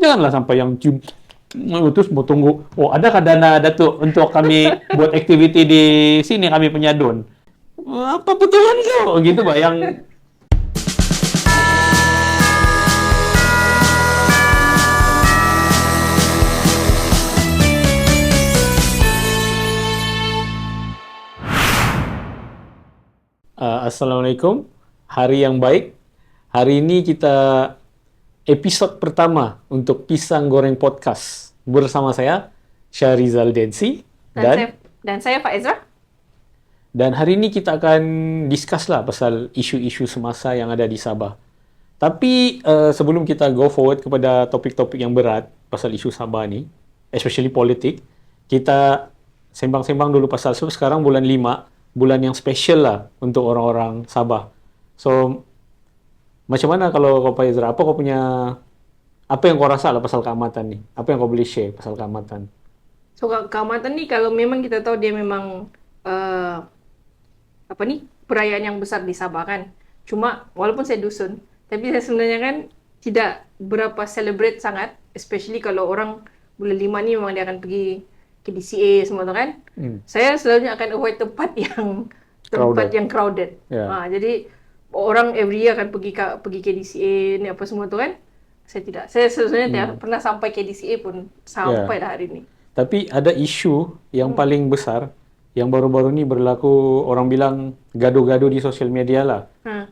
Janganlah sampai yang cium terus mau tunggu, oh adakah dana Datuk untuk kami buat aktiviti di sini, kami punya don. Apa betulan kau? Gitu Pak, yang Assalamualaikum, hari yang baik. Hari ini kita episod pertama untuk Pisang Goreng Podcast bersama saya Syahrizal Densi dan saya Faizra. Dan hari ini kita akan discuss lah pasal isu-isu semasa yang ada di Sabah. Tapi sebelum kita go forward kepada topik-topik yang berat pasal isu Sabah ni, especially politik, kita sembang-sembang dulu pasal sekarang bulan 5, bulan yang special lah untuk orang-orang Sabah. So, macam mana kalau kau Faizra, apa yang kau rasa lah pasal keamatan ni? Apa yang kau boleh share pasal keamatan? So keamatan ni kalau memang kita tahu dia memang perayaan yang besar di Sabah kan. Cuma walaupun saya dusun, tapi saya sebenarnya kan tidak berapa celebrate sangat, especially kalau orang bulan 5 ni memang dia akan pergi ke DCA semua tu kan. Saya selalunya akan avoid tempat yang crowded. Yeah. Jadi orang every year akan pergi ke DCA ni apa semua tu kan. Saya tidak. Saya sebenarnya tidak pernah sampai ke DCA pun sampai dah hari ni. Tapi ada isu yang paling besar yang baru-baru ni berlaku, orang bilang gaduh-gaduh di sosial media lah.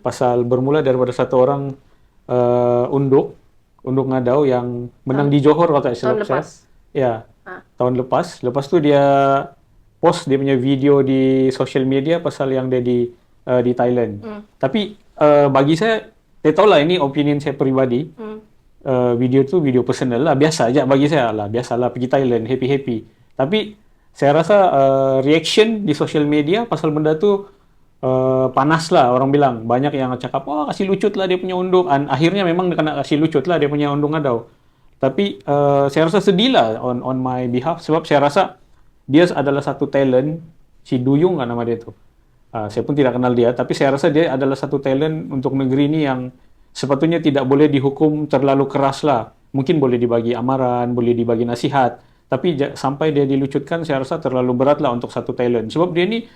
Pasal bermula daripada satu orang unduk ngadau yang menang di Johor kalau tak silap saya. Tahun lepas. Ya. Tahun lepas. Lepas tu dia post dia punya video di social media pasal yang dia di Thailand. Tapi bagi saya tahulah ini opinion saya peribadi. Video tu video personal lah, biasa aja bagi saya lah, biasalah pergi Thailand happy-happy. Tapi saya rasa reaction di social media pasal benda tu panas lah, orang bilang. Banyak yang cakap, oh kasih lucut lah dia punya unduk. Akhirnya memang dia kena kasih lucut lah dia punya unduk ngadau. Tapi saya rasa sedih lah on my behalf, sebab saya rasa dia adalah satu talent, si Duyung kan nama dia tu. Saya pun tidak kenal dia, tapi saya rasa dia adalah satu talent untuk negeri ni yang sepatutnya tidak boleh dihukum terlalu keras lah. Mungkin boleh dibagi amaran, boleh dibagi nasihat, tapi sampai dia dilucutkan, saya rasa terlalu berat lah untuk satu talent. Sebab dia ni,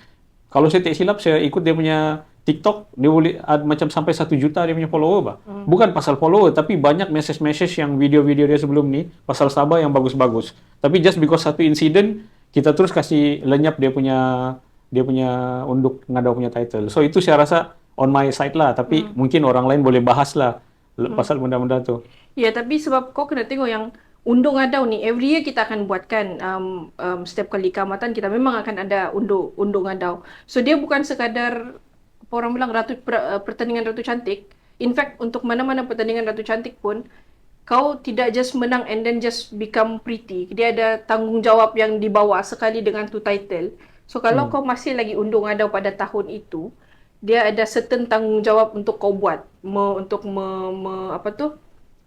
kalau saya tak silap, saya ikut dia punya TikTok, dia boleh macam sampai 1 juta dia punya follower bah. Bukan pasal follower, tapi banyak message-message yang video-video dia sebelum ni pasal Sabah yang bagus-bagus. Tapi just because satu insiden, kita terus kasih lenyap dia punya unduk ngadau punya title. So itu saya rasa on my side lah, tapi mungkin orang lain boleh bahas lah pasal benda-benda tu. Ya, tapi sebab kau kena tengok yang unduk ngadau ni, every year kita akan buatkan setiap kali keamatan kita memang akan ada unduk ngadau. So dia bukan sekadar orang bilang pertandingan Ratu Cantik. In fact, untuk mana-mana pertandingan Ratu Cantik pun, kau tidak just menang and then just become pretty. Dia ada tanggungjawab yang dibawa sekali dengan tu title. So kalau kau masih lagi unduk ngadau pada tahun itu, dia ada certain tanggungjawab untuk kau buat, untuk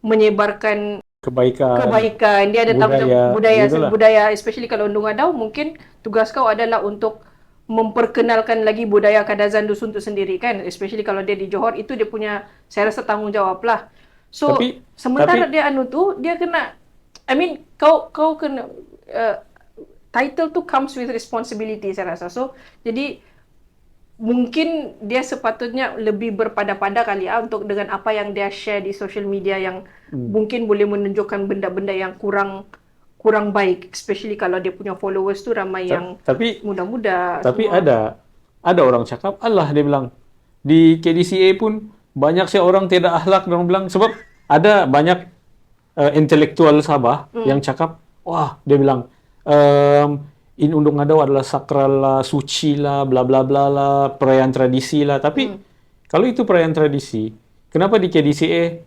menyebarkan kebaikan. Dia ada tanggungjawab budaya, especially kalau undung ngadau, mungkin tugas kau adalah untuk memperkenalkan lagi budaya Kadazan dusun tu sendiri kan, especially kalau dia di Johor, itu dia punya, saya rasa tanggungjawab lah. So sementara dia dia kena, kau kena title tu comes with responsibility, saya rasa. So jadi mungkin dia sepatutnya lebih berpada-pada kali untuk dengan apa yang dia share di social media yang mungkin boleh menunjukkan benda-benda yang kurang baik, especially kalau dia punya followers tu ramai yang muda-muda. Tapi semua. ada orang cakap, Allah dia bilang di KDCA pun banyak orang tidak akhlak, dia bilang, sebab ada banyak intelektual Sabah yang cakap, wah dia bilang ini unduk ngadau adalah sakral lah, suci lah, bla bla bla lah, perayaan tradisi lah. Tapi kalau itu perayaan tradisi, kenapa di KDCA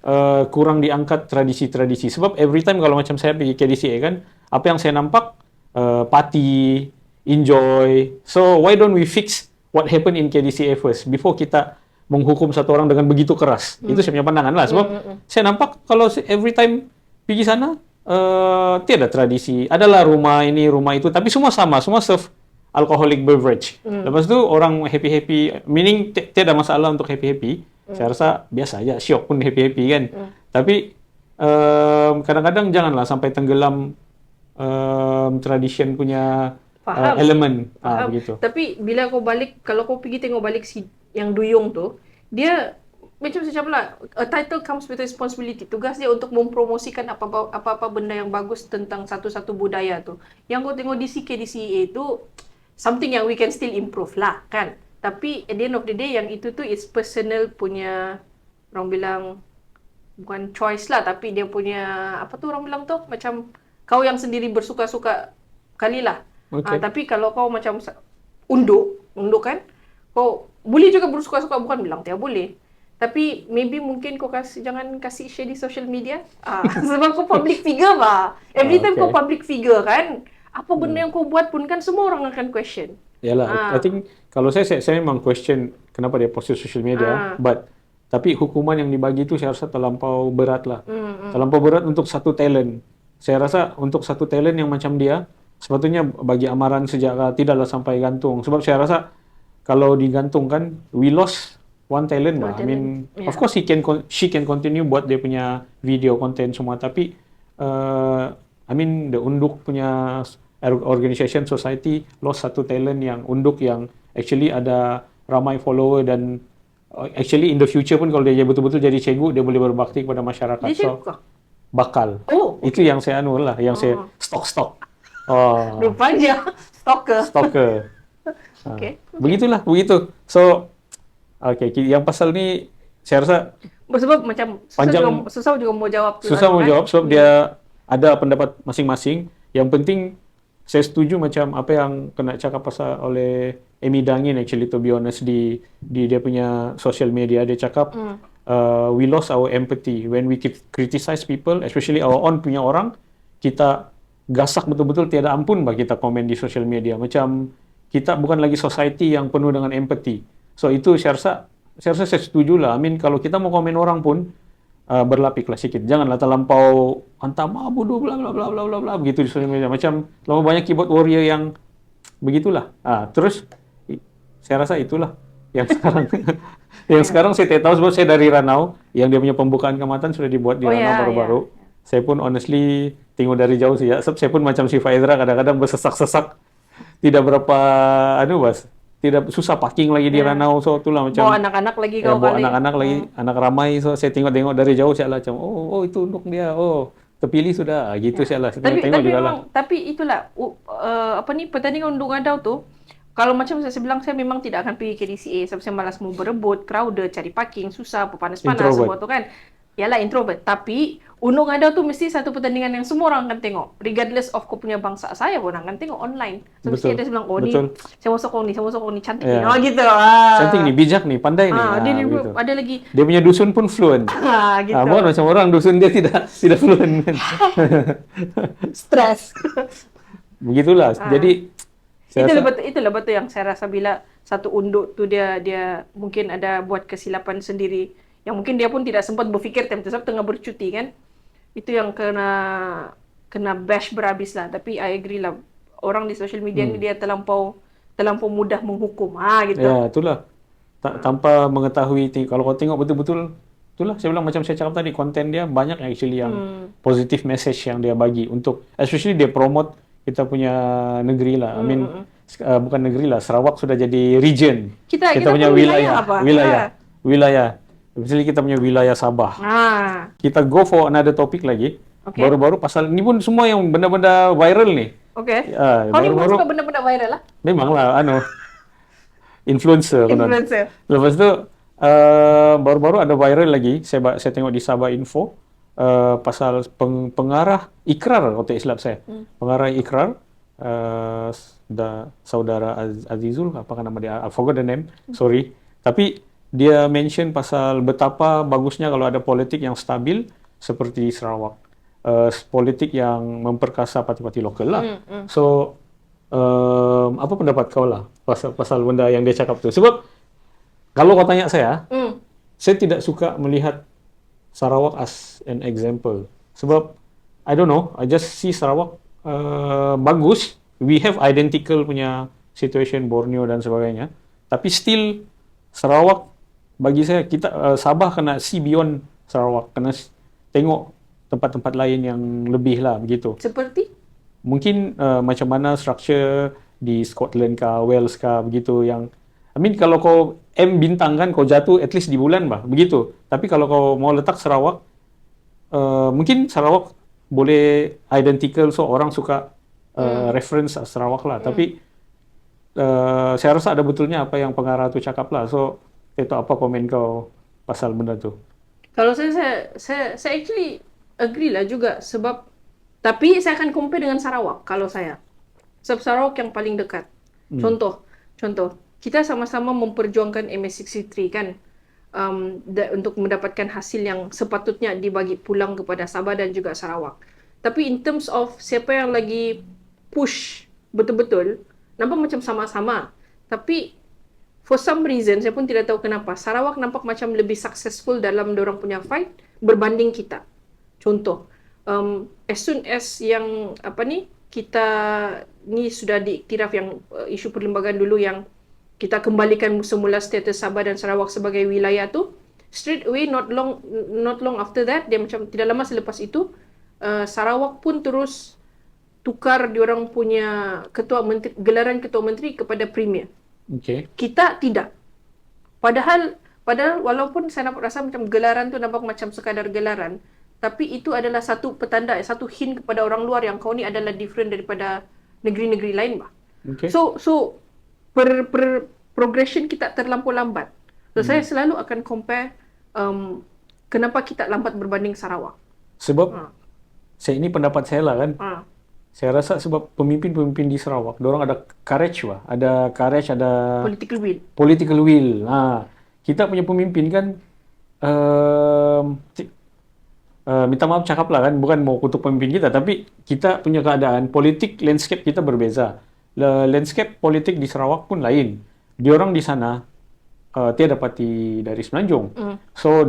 kurang diangkat tradisi-tradisi? Sebab every time kalau macam saya pergi KDCA kan, apa yang saya nampak party, enjoy. So why don't we fix what happened in KDCA first before kita menghukum satu orang dengan begitu keras? Itu saya punya pandangan lah. Sebab saya nampak kalau every time pergi sana, tiada tradisi. Adalah rumah ini, rumah itu, tapi semua sama, semua serve alcoholic beverage. Lepas tu orang happy-happy, meaning tiada masalah untuk happy-happy. Saya rasa biasa aja, syok pun happy-happy kan. Tapi kadang-kadang janganlah sampai tenggelam tradition punya Faham. elemen. Faham. Begitu. Tapi bila kau balik, kalau kau pergi tengok balik si yang Duyung tu, dia macam saya cakap lah, a title comes with responsibility. Tugas dia untuk mempromosikan apa-apa benda yang bagus tentang satu-satu budaya tu. Yang kau tengok DCA tu, something yang we can still improve lah, kan? Tapi at the end of the day, yang itu tu is personal punya, orang bilang, bukan choice lah, tapi dia punya, apa tu orang bilang tu? Macam kau yang sendiri bersuka-suka kali lah. Okay. Tapi kalau kau macam unduk kan, kau boleh juga bersuka-suka, bukan bilang tiada boleh. Tapi maybe mungkin kau jangan kasih share di social media. Sebab kau public figure bah. Every time kau public figure kan, apa benda yang kau buat pun kan semua orang akan question. Yalah, I think kalau saya memang question kenapa dia post di social media, but tapi hukuman yang dibagi tu saya rasa terlampau berat lah. Terlampau berat untuk satu talent. Saya rasa untuk satu talent yang macam dia, sepatutnya bagi amaran sejak tidaklah sampai gantung. Sebab saya rasa kalau digantungkan, we lost one talent lah. I mean, of course she can continue buat dia punya video content semua, tapi I mean the unduk punya organization society lost satu talent yang unduk yang actually ada ramai follower dan actually in the future pun kalau dia betul-betul jadi cikgu, dia boleh berbakti kepada masyarakat. Dia cikgu kah? Bakal. Itu yang saya lah, yang saya stok. Rupanya stalker. Okay. Begitulah, begitu. So, yang pasal ni saya rasa sebab macam susah juga mau jawab. Susah mau jawab sebab dia ada pendapat masing-masing. Yang penting saya setuju macam apa yang kena cakap pasal oleh Amy Dangin actually, to be honest, di dia punya social media. Dia cakap we lost our empathy when we criticize people, especially our own punya orang. Kita gasak betul-betul tiada ampun bagi kita komen di social media. Macam kita bukan lagi society yang penuh dengan empathy. So itu saya rasa saya setuju lah. I mean kalau kita mau komen orang pun berlapiklah sikit. Janganlah terlampau hantam bodoh bla bla bla bla bla bla begitu di social media. Macam lama banyak keyboard warrior yang begitulah. Terus saya rasa itulah yang sekarang sekarang saya tidak tahu sebab saya dari Ranau, yang dia punya pembukaan Keamatan sudah dibuat di Ranau baru-baru. Saya pun honestly tengok dari jauh sih ya. Sebab saya pun macam si Faizra kadang-kadang bersesak-sesak. Tidak berapa tidak susah parking lagi di Ranau, so itulah macam bawa anak-anak lagi kau bawa anak-anak lagi, anak ramai, so saya tengok dari jauh saya lah macam itu untuk dia, terpilih sudah gitu saya lah tengok juga lah. Tapi itulah pertandingan undung adau tu, kalau macam saya bilang, saya memang tidak akan pergi ke DCA sebab saya malas mau berebut, crowded, cari parking susah, panas-panas semua tu kan. Yalah, introvert. Tapi undung adau tu mesti satu pertandingan yang semua orang akan tengok, regardless of kau punya bangsa. Saya pun akan tengok online. So mesti ada bilang, ni saya masuk kau ni cantik ni. Gitu. Cantik ni, bijak ni, pandai ni. Dia gitu. ada lagi. Dia punya dusun pun fluent. Gitu. Bukan macam orang dusun dia tidak fluent kan. Stres. Begitulah. Jadi itulah betul yang saya rasa bila satu unduk tu dia mungkin ada buat kesilapan sendiri, yang mungkin dia pun tidak sempat berfikir time tu sebab tengah bercuti kan. Itu yang kena bash berhabis lah. Tapi I agree lah, orang di social media ni dia terlampau mudah menghukum. Gitu. Ya, itulah. Tanpa mengetahui, kalau kau tengok betul-betul, itulah saya bilang macam saya cakap tadi, konten dia banyak actually yang positive message yang dia bagi untuk, especially dia promote kita punya negeri lah. I mean, bukan negeri lah, Sarawak sudah jadi region. Kita punya wilayah apa? Wilayah. Misalnya kita punya wilayah Sabah. Kita go for another topic lagi. Baru-baru pasal ni pun semua yang benda-benda viral ni. Kau ni pun suka benda-benda viral lah? Memanglah, influencer. Lepas tu baru-baru ada viral lagi. Saya tengok di Sabah Info pasal pengarah Ikrar, kalau tak silap saya. Pengarah Ikrar, saudara Azizul, apakah nama dia? I forgot the name. Sorry. Tapi dia mention pasal betapa bagusnya kalau ada politik yang stabil seperti di Sarawak. Politik yang memperkasa parti-parti lokal lah. So, apa pendapat kau lah pasal benda yang dia cakap tu? Sebab, kalau kau tanya saya tidak suka melihat Sarawak as an example. Sebab, I don't know, I just see Sarawak bagus. We have identical punya situation, Borneo dan sebagainya. Tapi still, Sarawak, bagi saya, kita Sabah kena see beyond Sarawak, kena tengok tempat-tempat lain yang lebih lah begitu. Seperti? Mungkin macam mana structure di Scotland kah, Wales kah begitu yang kalau kau bintang kan kau jatuh at least di bulan bah begitu. Tapi kalau kau mau letak Sarawak, mungkin Sarawak boleh identical, so orang suka reference Sarawak lah. Tapi saya rasa ada betulnya apa yang pengarah tu cakap lah. So itu apa komen kau pasal benda tu? Kalau saya actually agree lah juga, sebab tapi saya akan compare dengan Sarawak kalau saya. Sebab Sarawak yang paling dekat. Contoh, kita sama-sama memperjuangkan MS63 kan, untuk mendapatkan hasil yang sepatutnya dibagi pulang kepada Sabah dan juga Sarawak. Tapi in terms of siapa yang lagi push betul-betul, nampak macam sama-sama. Tapi for some reason, saya pun tidak tahu kenapa, Sarawak nampak macam lebih successful dalam dorang punya fight berbanding kita. Contoh, as soon as yang kita ni sudah diiktiraf yang isu perlembagaan dulu yang kita kembalikan semula status Sabah dan Sarawak sebagai wilayah tu, straight away not long after that, dia macam tidak lama selepas itu, Sarawak pun terus tukar diorang punya gelaran ketua menteri kepada premier. Okay. Kita tidak. Padahal walaupun saya nampak rasa macam gelaran tu nampak macam sekadar gelaran, tapi itu adalah satu petanda, satu hint kepada orang luar yang kau ni adalah different daripada negeri-negeri lain bah. Okay. So progression kita terlampau lambat. So saya selalu akan compare kenapa kita lambat berbanding Sarawak. Sebab saya ini pendapat saya lah kan. Saya rasa sebab pemimpin-pemimpin di Sarawak, dorang ada courage lah. Ada courage, ada political will. Kita punya pemimpin kan, minta maaf cakap lah kan, bukan mau kutuk pemimpin kita, tapi kita punya keadaan politik, landscape kita berbeza. Landscape politik di Sarawak pun lain. Diorang di sana tiada parti dari Semenanjung. So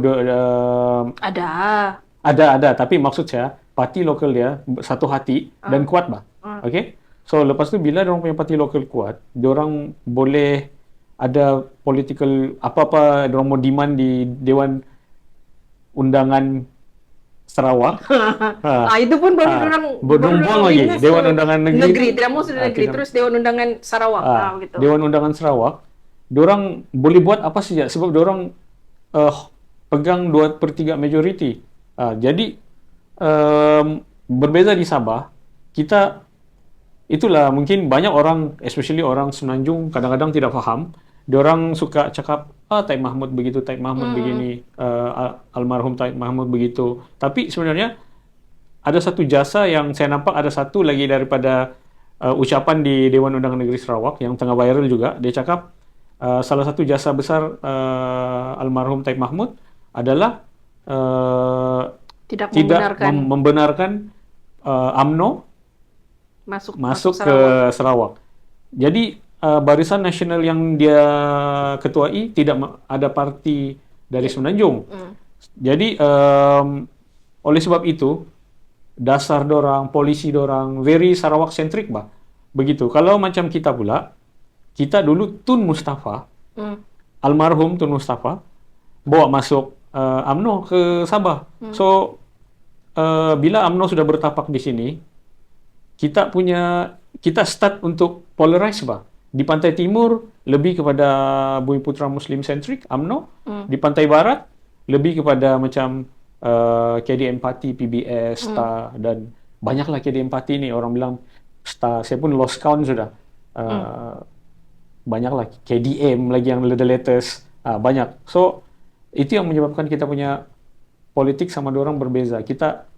ada, tapi maksud saya parti lokal dia satu hati dan kuat bah. Okay? So lepas tu bila diorang punya parti lokal kuat, diorang boleh ada political apa-apa diorang mau demand di Dewan Undangan Sarawak. Itu pun baru diorang buang lagi Dewan Undangan Negeri. Tidak mau sudah negeri, terus Dewan Undangan Sarawak. Gitu. Dewan Undangan Sarawak, diorang boleh buat apa saja sebab diorang pegang 2/3 majority. Jadi berbeza di Sabah, kita itulah mungkin banyak orang, especially orang Semenanjung kadang-kadang tidak faham. Diorang suka cakap, Taib Mahmud begitu, Taib Mahmud begini, almarhum Taib Mahmud begitu. Tapi sebenarnya ada satu jasa yang saya nampak, ada satu lagi daripada ucapan di Dewan Undangan Negeri Sarawak yang tengah viral juga. Dia cakap salah satu jasa besar almarhum Taib Mahmud adalah tidak membenarkan UMNO masuk ke Sarawak. Jadi Barisan Nasional yang dia ketuai tidak ada parti dari Semenanjung. Jadi oleh sebab itu dasar dorang, polisi dorang very Sarawak centric bah. Begitu. Kalau macam kita pula, kita dulu Tun Mustafa, almarhum Tun Mustafa bawa masuk UMNO ke Sabah. So bila UMNO sudah bertapak di sini, kita start untuk polarize bah. Di pantai timur lebih kepada Bumiputra Muslim centric UMNO, di pantai barat lebih kepada macam KDM Party, PBS, STA, dan banyaklah KDM Party ni, orang bilang STA, saya pun lost count sudah. Banyaklah KDM lagi yang the latest, banyak. So itu yang menyebabkan kita punya politik sama dorang berbeza. Kita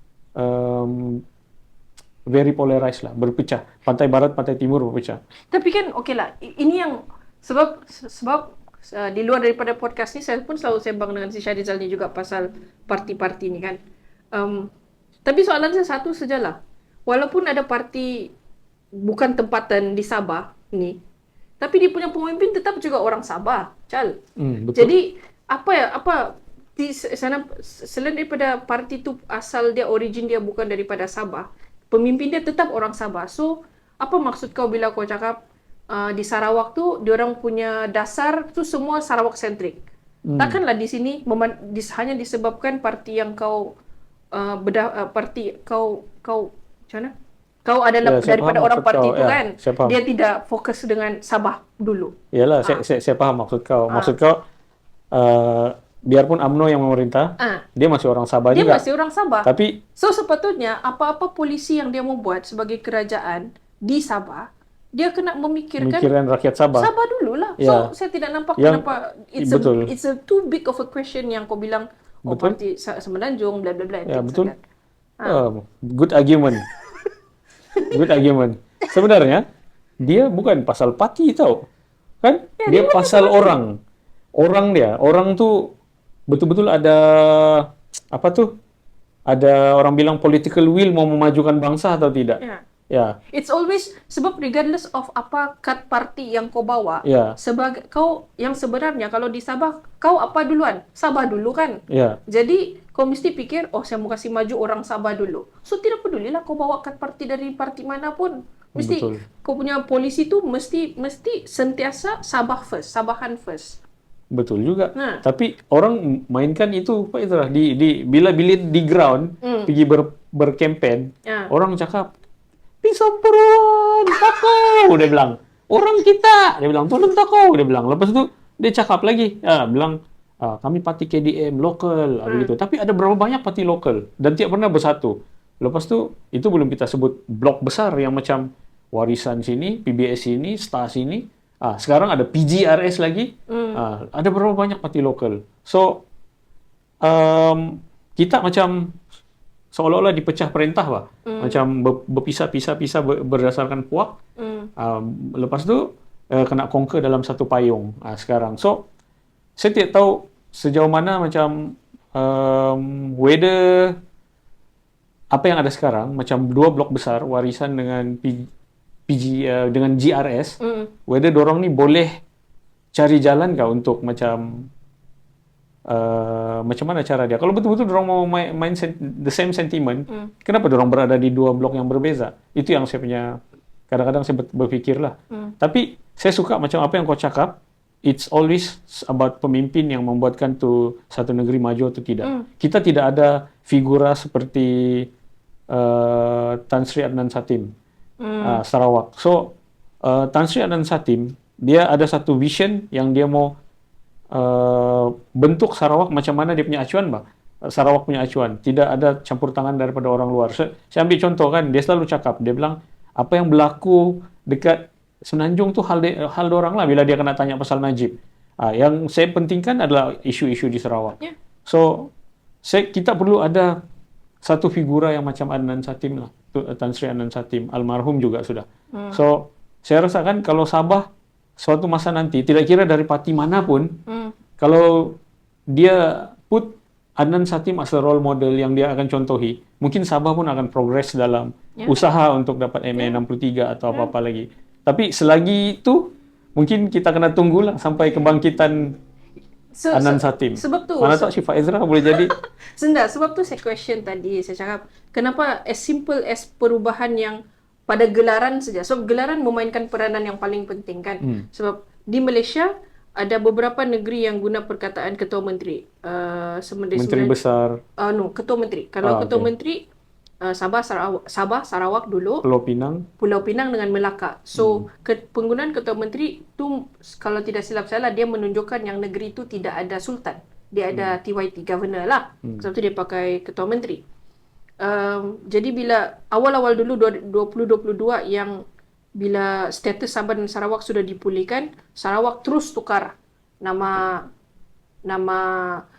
very polarized lah, berpecah. Pantai barat, pantai timur berpecah. Tapi kan okey lah, ini yang sebab di luar daripada podcast ni saya pun selalu sembang dengan si Syahrizal ni juga pasal parti-parti ni kan. Tapi soalan saya satu sajalah. Walaupun ada parti bukan tempatan di Sabah ni, tapi dia punya pemimpin tetap juga orang Sabah, Cal. Betul. Jadi apa di sana, selain daripada parti tu asal dia, origin dia bukan daripada Sabah, pemimpin dia tetap orang Sabah. So, apa maksud kau bila kau cakap di Sarawak tu, diorang punya dasar tu semua Sarawak-centric? Takkanlah di sini hanya disebabkan parti yang kau parti kau macam mana? Kau adalah daripada orang parti itu kan. Dia tidak fokus dengan Sabah dulu. Yalah, saya paham maksud kau. Maksud kau biarpun UMNO yang memerintah, dia masih orang Sabah juga. Dia masih orang Sabah. Tapi sepatutnya apa-apa polisi yang dia membuat sebagai kerajaan di Sabah, dia kena memikirkan rakyat Sabah. Sabah dululah. So saya tidak nampak kenapa it's a too big of a question yang kau bilang parti Semenanjung bla bla bla. Ya, betul. Good argument. Good argument. Sebenarnya dia bukan pasal parti tau. Kan? Dia pasal orang. Orang tu betul-betul ada apa tuh? Ada orang bilang political will mau memajukan bangsa atau tidak. Ya. It's always sebab regardless of apa kad parti yang kau bawa, sebagai kau yang sebenarnya kalau di Sabah kau apa duluan? Sabah dulu kan? Jadi kau mesti fikir, saya mau kasih maju orang Sabah dulu. So tidak pedulilah kau bawa kad parti dari parti manapun. Mesti kau punya polisi tu mesti sentiasa Sabah first, Sabahan first. Betul juga. Tapi orang mainkan itu Pak Izra bila di ground pergi berkempen, orang cakap pisau peruan takau, dia bilang orang kita, dia bilang turun takau, dia bilang. Lepas tu dia cakap lagi, bilang kami parti KDM lokal begitu. Tapi ada berapa banyak parti lokal dan tiap pernah bersatu. Lepas tu itu belum kita sebut blok besar yang macam Warisan sini, PBS sini, Star sini. Sekarang ada PGRS lagi. Ada berapa banyak parti lokal. So kita macam seolah-olah dipecah perintah lah. Macam berpisah-pisah berdasarkan puak. Lepas tu kena conquer dalam satu payung sekarang. So saya tidak tahu sejauh mana macam whether apa yang ada sekarang macam dua blok besar Warisan dengan dengan GRS, whether dorong ni boleh cari jalan kah untuk macam mana cara dia? Kalau betul-betul dorong mau main the same sentiment, kenapa dorong berada di dua blok yang berbeza? Itu yang saya punya kadang-kadang saya berpikir lah. Tapi saya suka macam apa yang kau cakap. It's always about pemimpin yang membuatkan tu satu negeri maju atau tidak. Kita tidak ada figura seperti Tan Sri Adnan Satim. Sarawak. So, Tan Sri Adnan Satim, dia ada satu vision yang dia mau bentuk Sarawak macam mana dia punya acuan, Sarawak punya acuan. Tidak ada campur tangan daripada orang luar. Saya ambil contoh kan, dia selalu cakap, dia bilang, apa yang berlaku dekat Semenanjung tu hal dorang lah bila dia kena tanya pasal Najib. Yang saya pentingkan adalah isu-isu di Sarawak. So, kita perlu ada satu figura yang macam Adnan Satim lah. Tan Sri Adnan Satim, almarhum juga sudah. So, saya rasa kan kalau Sabah suatu masa nanti, tidak kira dari parti manapun, kalau dia put Adnan Satim as a role model yang dia akan contohi, mungkin Sabah pun akan progres dalam usaha untuk dapat MA63 atau apa-apa lagi. Tapi selagi itu, mungkin kita kena tunggulah sampai kebangkitan Adnan Satim. Sebab tu mana tahu Syifa Ezra boleh jadi. Sebab tu saya question tadi, saya cakap kenapa as simple as perubahan yang pada gelaran saja. Sebab gelaran memainkan peranan yang paling penting kan. Sebab di Malaysia ada beberapa negeri yang guna perkataan ketua menteri. Menteri besar. Ketua menteri. Kalau ketua menteri Sabah, Sarawak dulu. Pulau Pinang dengan Melaka. So, penggunaan ketua menteri tu kalau tidak silap saya dia menunjukkan yang negeri itu tidak ada sultan. Dia ada TYT governor lah. Sebab tu dia pakai ketua menteri. Jadi bila awal-awal dulu 2022 yang bila status Sabah dan Sarawak sudah dipulihkan, Sarawak terus tukar nama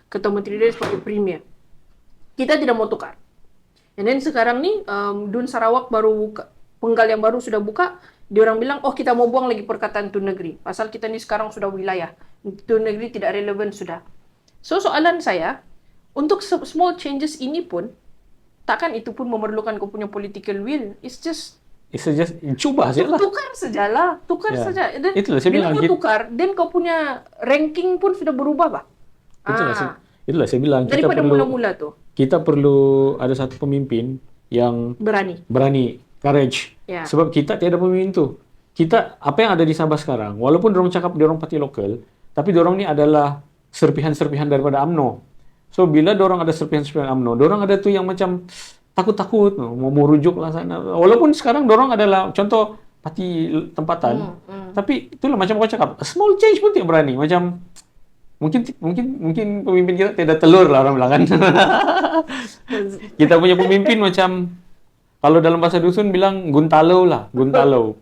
ketua menteri dia sebagai premier. Kita tidak mau tukar. And then sekarang ni Dun Sarawak baru buka, penggal yang baru sudah buka, dia orang bilang kita mau buang lagi perkataan Tun Negeri. Pasal kita ni sekarang sudah wilayah. Tun Negeri tidak relevan sudah. So soalan saya, untuk small changes ini pun takkan itu pun memerlukan kau punya political will. It's just cuba sajalah. Tukar saja. Dan itulah saya bila bilang kau tukar, then kau punya ranking pun sudah berubah, Itulah saya bilang daripada mula-mula tu. Kita perlu ada satu pemimpin yang berani, courage. Sebab kita tiada pemimpin tu. Kita apa yang ada di Sabah sekarang, walaupun dorong cakap dorong parti lokal, tapi dorong ni adalah serpihan-serpihan daripada UMNO. So bila dorang ada serpihan-serpihan UMNO, dorang ada tu yang macam takut-takut, mau rujuk lah sana. Walaupun sekarang dorang adalah contoh parti tempatan, tapi itulah macam kau cakap, a small change pun tidak berani. Macam mungkin pemimpin kita tidak telur lah orang bilang kan. Kita punya pemimpin macam kalau dalam bahasa dusun bilang guntalau,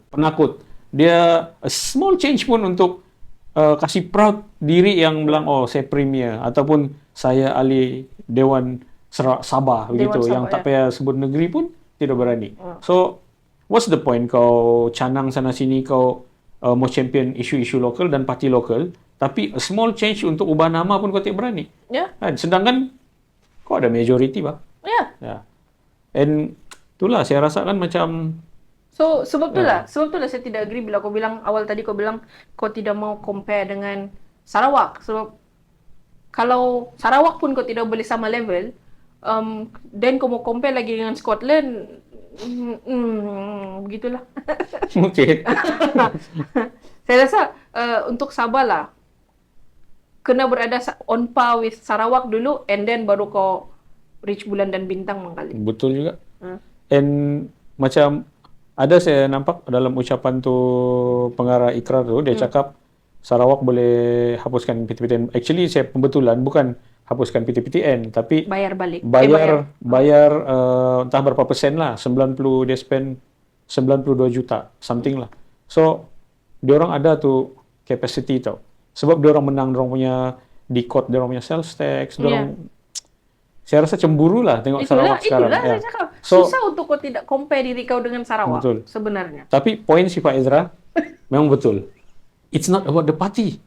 penakut. Dia a small change pun untuk kasih proud diri yang bilang saya premier ataupun saya ahli Dewan Sabah begitu, yang tak payah sebut negeri pun tidak berani. So what's the point kau canang sana sini, kau mau champion isu-isu lokal dan parti lokal, tapi a small change untuk ubah nama pun kau tidak berani. Sedangkan kau ada majority bah. And itulah saya rasa kan macam sebab itulah saya tidak agree bila kau bilang awal tadi, kau bilang kau tidak mau compare dengan Sarawak. Sebab kalau Sarawak pun kau tidak boleh sama level, then kau mau compare lagi dengan Scotland, begitulah. Okay. Saya rasa untuk Sabah lah, kena berada on par with Sarawak dulu, and then baru kau reach bulan dan bintang mangkali. Betul juga. And macam ada saya nampak dalam ucapan tu pengarah ikrar tu, dia cakap Sarawak boleh hapuskan PTPTN. Actually saya pembetulan bukan hapuskan PTPTN, tapi bayar balik. Bayar entah berapa persen lah, 90 dia spend 92 juta something lah. So diorang ada tu capacity tau. Sebab diorang menang, diorang punya di court, diorang punya sales tax, diorang saya rasa cemburu lah tengok Sarawak sekarang. Itulah saya cakap. Susah untuk kau tidak compare diri kau dengan Sarawak sebenarnya. Tapi poin si Pak Ezra memang betul. It's not about the party.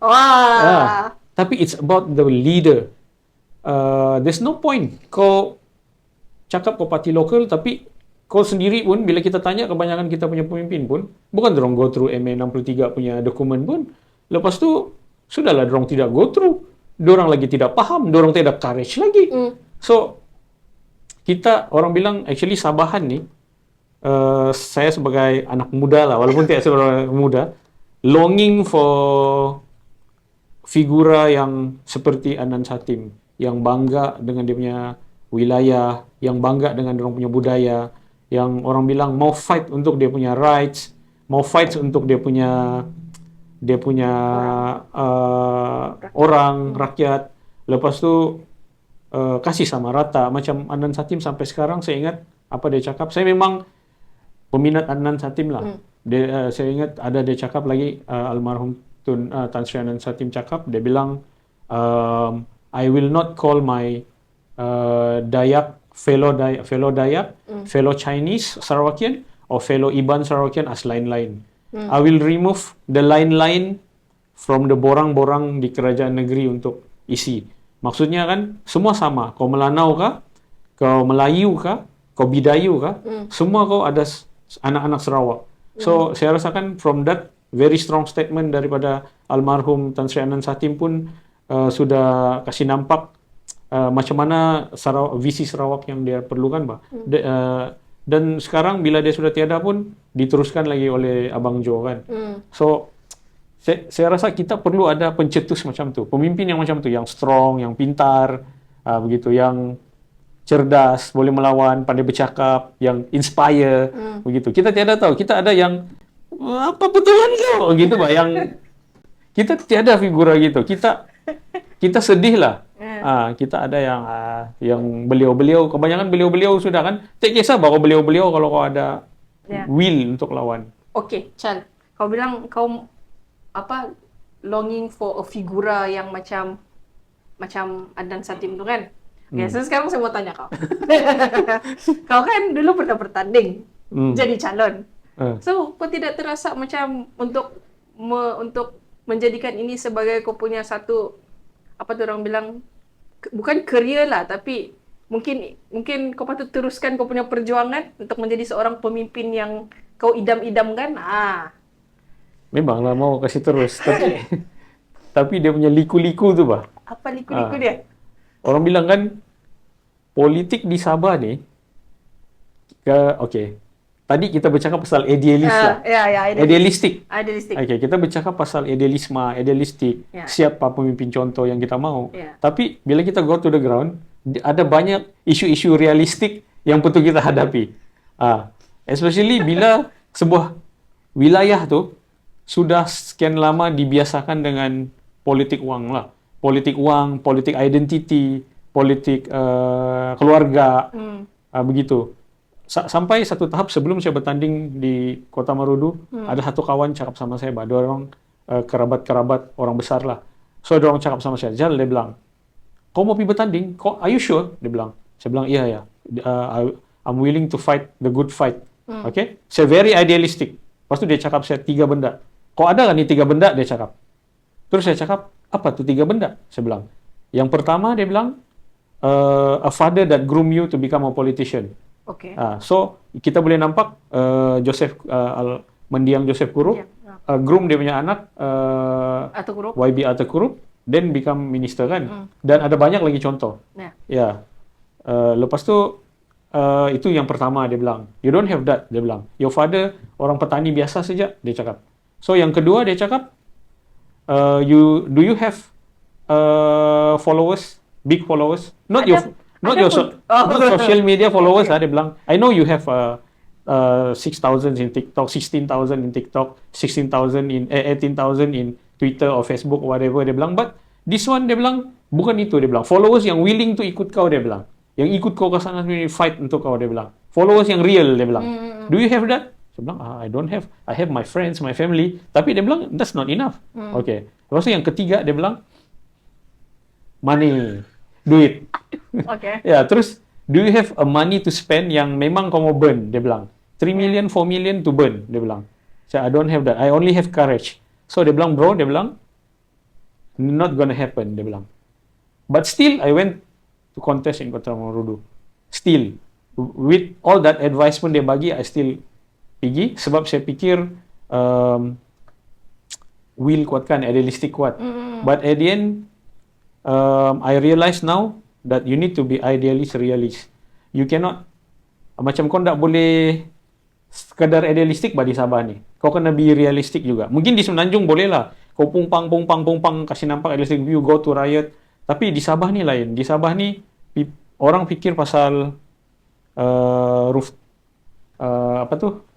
Tapi it's about the leader. There's no point kau cakap kau parti lokal, tapi kau sendiri pun bila kita tanya kebanyakan kita punya pemimpin pun, bukan dorong go through MA63 punya dokumen pun. Lepas tu, sudahlah dorong tidak go through. Dorong lagi tidak faham, dorong tidak courage lagi. So, kita orang bilang actually Sabahan ni, saya sebagai anak muda lah, walaupun tidak sebagai muda, longing for figura yang seperti Adnan Satim, yang bangga dengan dia punya wilayah, yang bangga dengan dia punya budaya, yang orang bilang mau fight untuk dia punya rights, mau fight untuk dia punya orang, rakyat. Lepas tu kasih sama rata. Macam Adnan Satim sampai sekarang saya ingat apa dia cakap. Saya memang peminat Adnan Satim lah. Saya ingat ada dia cakap lagi, almarhum Tan Sri Adnan Satim cakap, dia bilang I will not call my fellow Dayak, fellow Chinese Sarawakian or fellow Iban Sarawakian as line-line. I will remove the line-line from the borang-borang di kerajaan negeri untuk isi. Maksudnya kan semua sama. Kau Melanau kah? Kau Melayu kah? Kau Bidayu kah? Semua kau ada anak-anak Sarawak. So saya rasakan from that very strong statement daripada almarhum Tan Sri Adnan Satim pun sudah kasih nampak macam mana visi Sarawak yang dia perlukan, bah. Dan sekarang bila dia sudah tiada pun diteruskan lagi oleh Abang Jo kan. So saya rasa kita perlu ada pencetus macam tu, pemimpin yang macam tu, yang strong, yang pintar, begitu, yang cerdas, boleh melawan, pandai bercakap, yang inspire, begitu. Kita tiada tahu, kita ada yang apa betulan kau, gitu bah, yang kita tiada figura gitu. Kita sedih lah. Kita ada yang beliau-beliau, kebanyakan beliau-beliau sudah kan. Tak kisah bahawa beliau-beliau kalau kau ada will untuk lawan. Okay, Chal. Kau bilang kau longing for a figura yang macam Adnan Satim tu kan? Okay, so sekarang saya mau tanya kau. Kau kan dulu pernah bertanding jadi calon. So, kau tidak terasa macam untuk menjadikan ini sebagai kau punya satu, apa tu orang bilang, bukan career lah, tapi mungkin kau patut teruskan kau punya perjuangan untuk menjadi seorang pemimpin yang kau idam-idamkan? Memanglah mau kasih terus, tapi dia punya liku-liku tu bah. Apa liku-liku dia? Orang bilang kan politik di Sabah ni, tadi kita bercakap pasal idealis lah. Idealistik. Okay, kita bercakap pasal idealistik. Siapa pemimpin contoh yang kita mau. Tapi bila kita go to the ground, ada banyak isu-isu realistik yang perlu kita hadapi. Especially bila sebuah wilayah tu sudah sekian lama dibiasakan dengan politik wang lah. Politik wang, politik identiti, politik keluarga, begitu. Sampai satu tahap sebelum saya bertanding di Kota Marudu, ada satu kawan cakap sama saya, dua orang kerabat-kerabat orang besar lah. So, dia orang cakap sama saya, Jal, dia bilang, kau mau pergi bertanding? Are you sure? Dia bilang. Saya bilang, iya. I'm willing to fight the good fight. Okay? Saya very idealistic. Lepas tu dia cakap saya 3 benda. Kau ada kan ni 3 benda? Dia cakap. Terus saya cakap, apa tu 3 benda? Saya bilang. Yang pertama, dia bilang, a father that groom you to become a politician. Okay. So kita boleh nampak mendiang Joseph Kurup, groom dia punya anak YB Atta Kurup, then become minister kan. Dan ada banyak lagi contoh. Lepas tu itu yang pertama dia bilang, you don't have that, dia bilang. Your father orang petani biasa saja, dia cakap. So yang kedua dia cakap, do you have followers, big followers? Not social media followers. Dia bilang, I know you have 6,000 in TikTok, 16,000 in TikTok, 18,000 in Twitter or Facebook or whatever. Dia bilang, but this one, dia bilang, bukan itu. Dia bilang, followers yang willing to ikut kau, dia bilang. Yang ikut kau ke sana, fight untuk kau, dia bilang. Followers yang real, dia bilang. Do you have that? Saya bilang, I don't have. I have my friends, my family. Tapi dia bilang, that's not enough. Okay. Lepas tu yang ketiga, dia bilang, money, duit. Okay. Terus, do you have a money to spend yang memang kau mau burn? Dia bilang, 3 million, 4 million to burn. Dia bilang, I don't have that. I only have courage. So, dia bilang, bro, dia bilang, not gonna happen, dia bilang. But still, I went to contest in Kota Marudu. Still, with all that advisement dia bagi, I still pergi. Sebab saya fikir, will kuatkan, idealistic kuat. But at the end, I realize now that you need to be idealist, realist. You cannot, macam kau tak boleh sekadar idealistik di Sabah ni. Kau kena be realistic juga. Mungkin di Semenanjung boleh lah. Kau pungpang, kasih nampak idealistic view, go to riot. Tapi di Sabah ni lain. Di Sabah ni, orang fikir pasal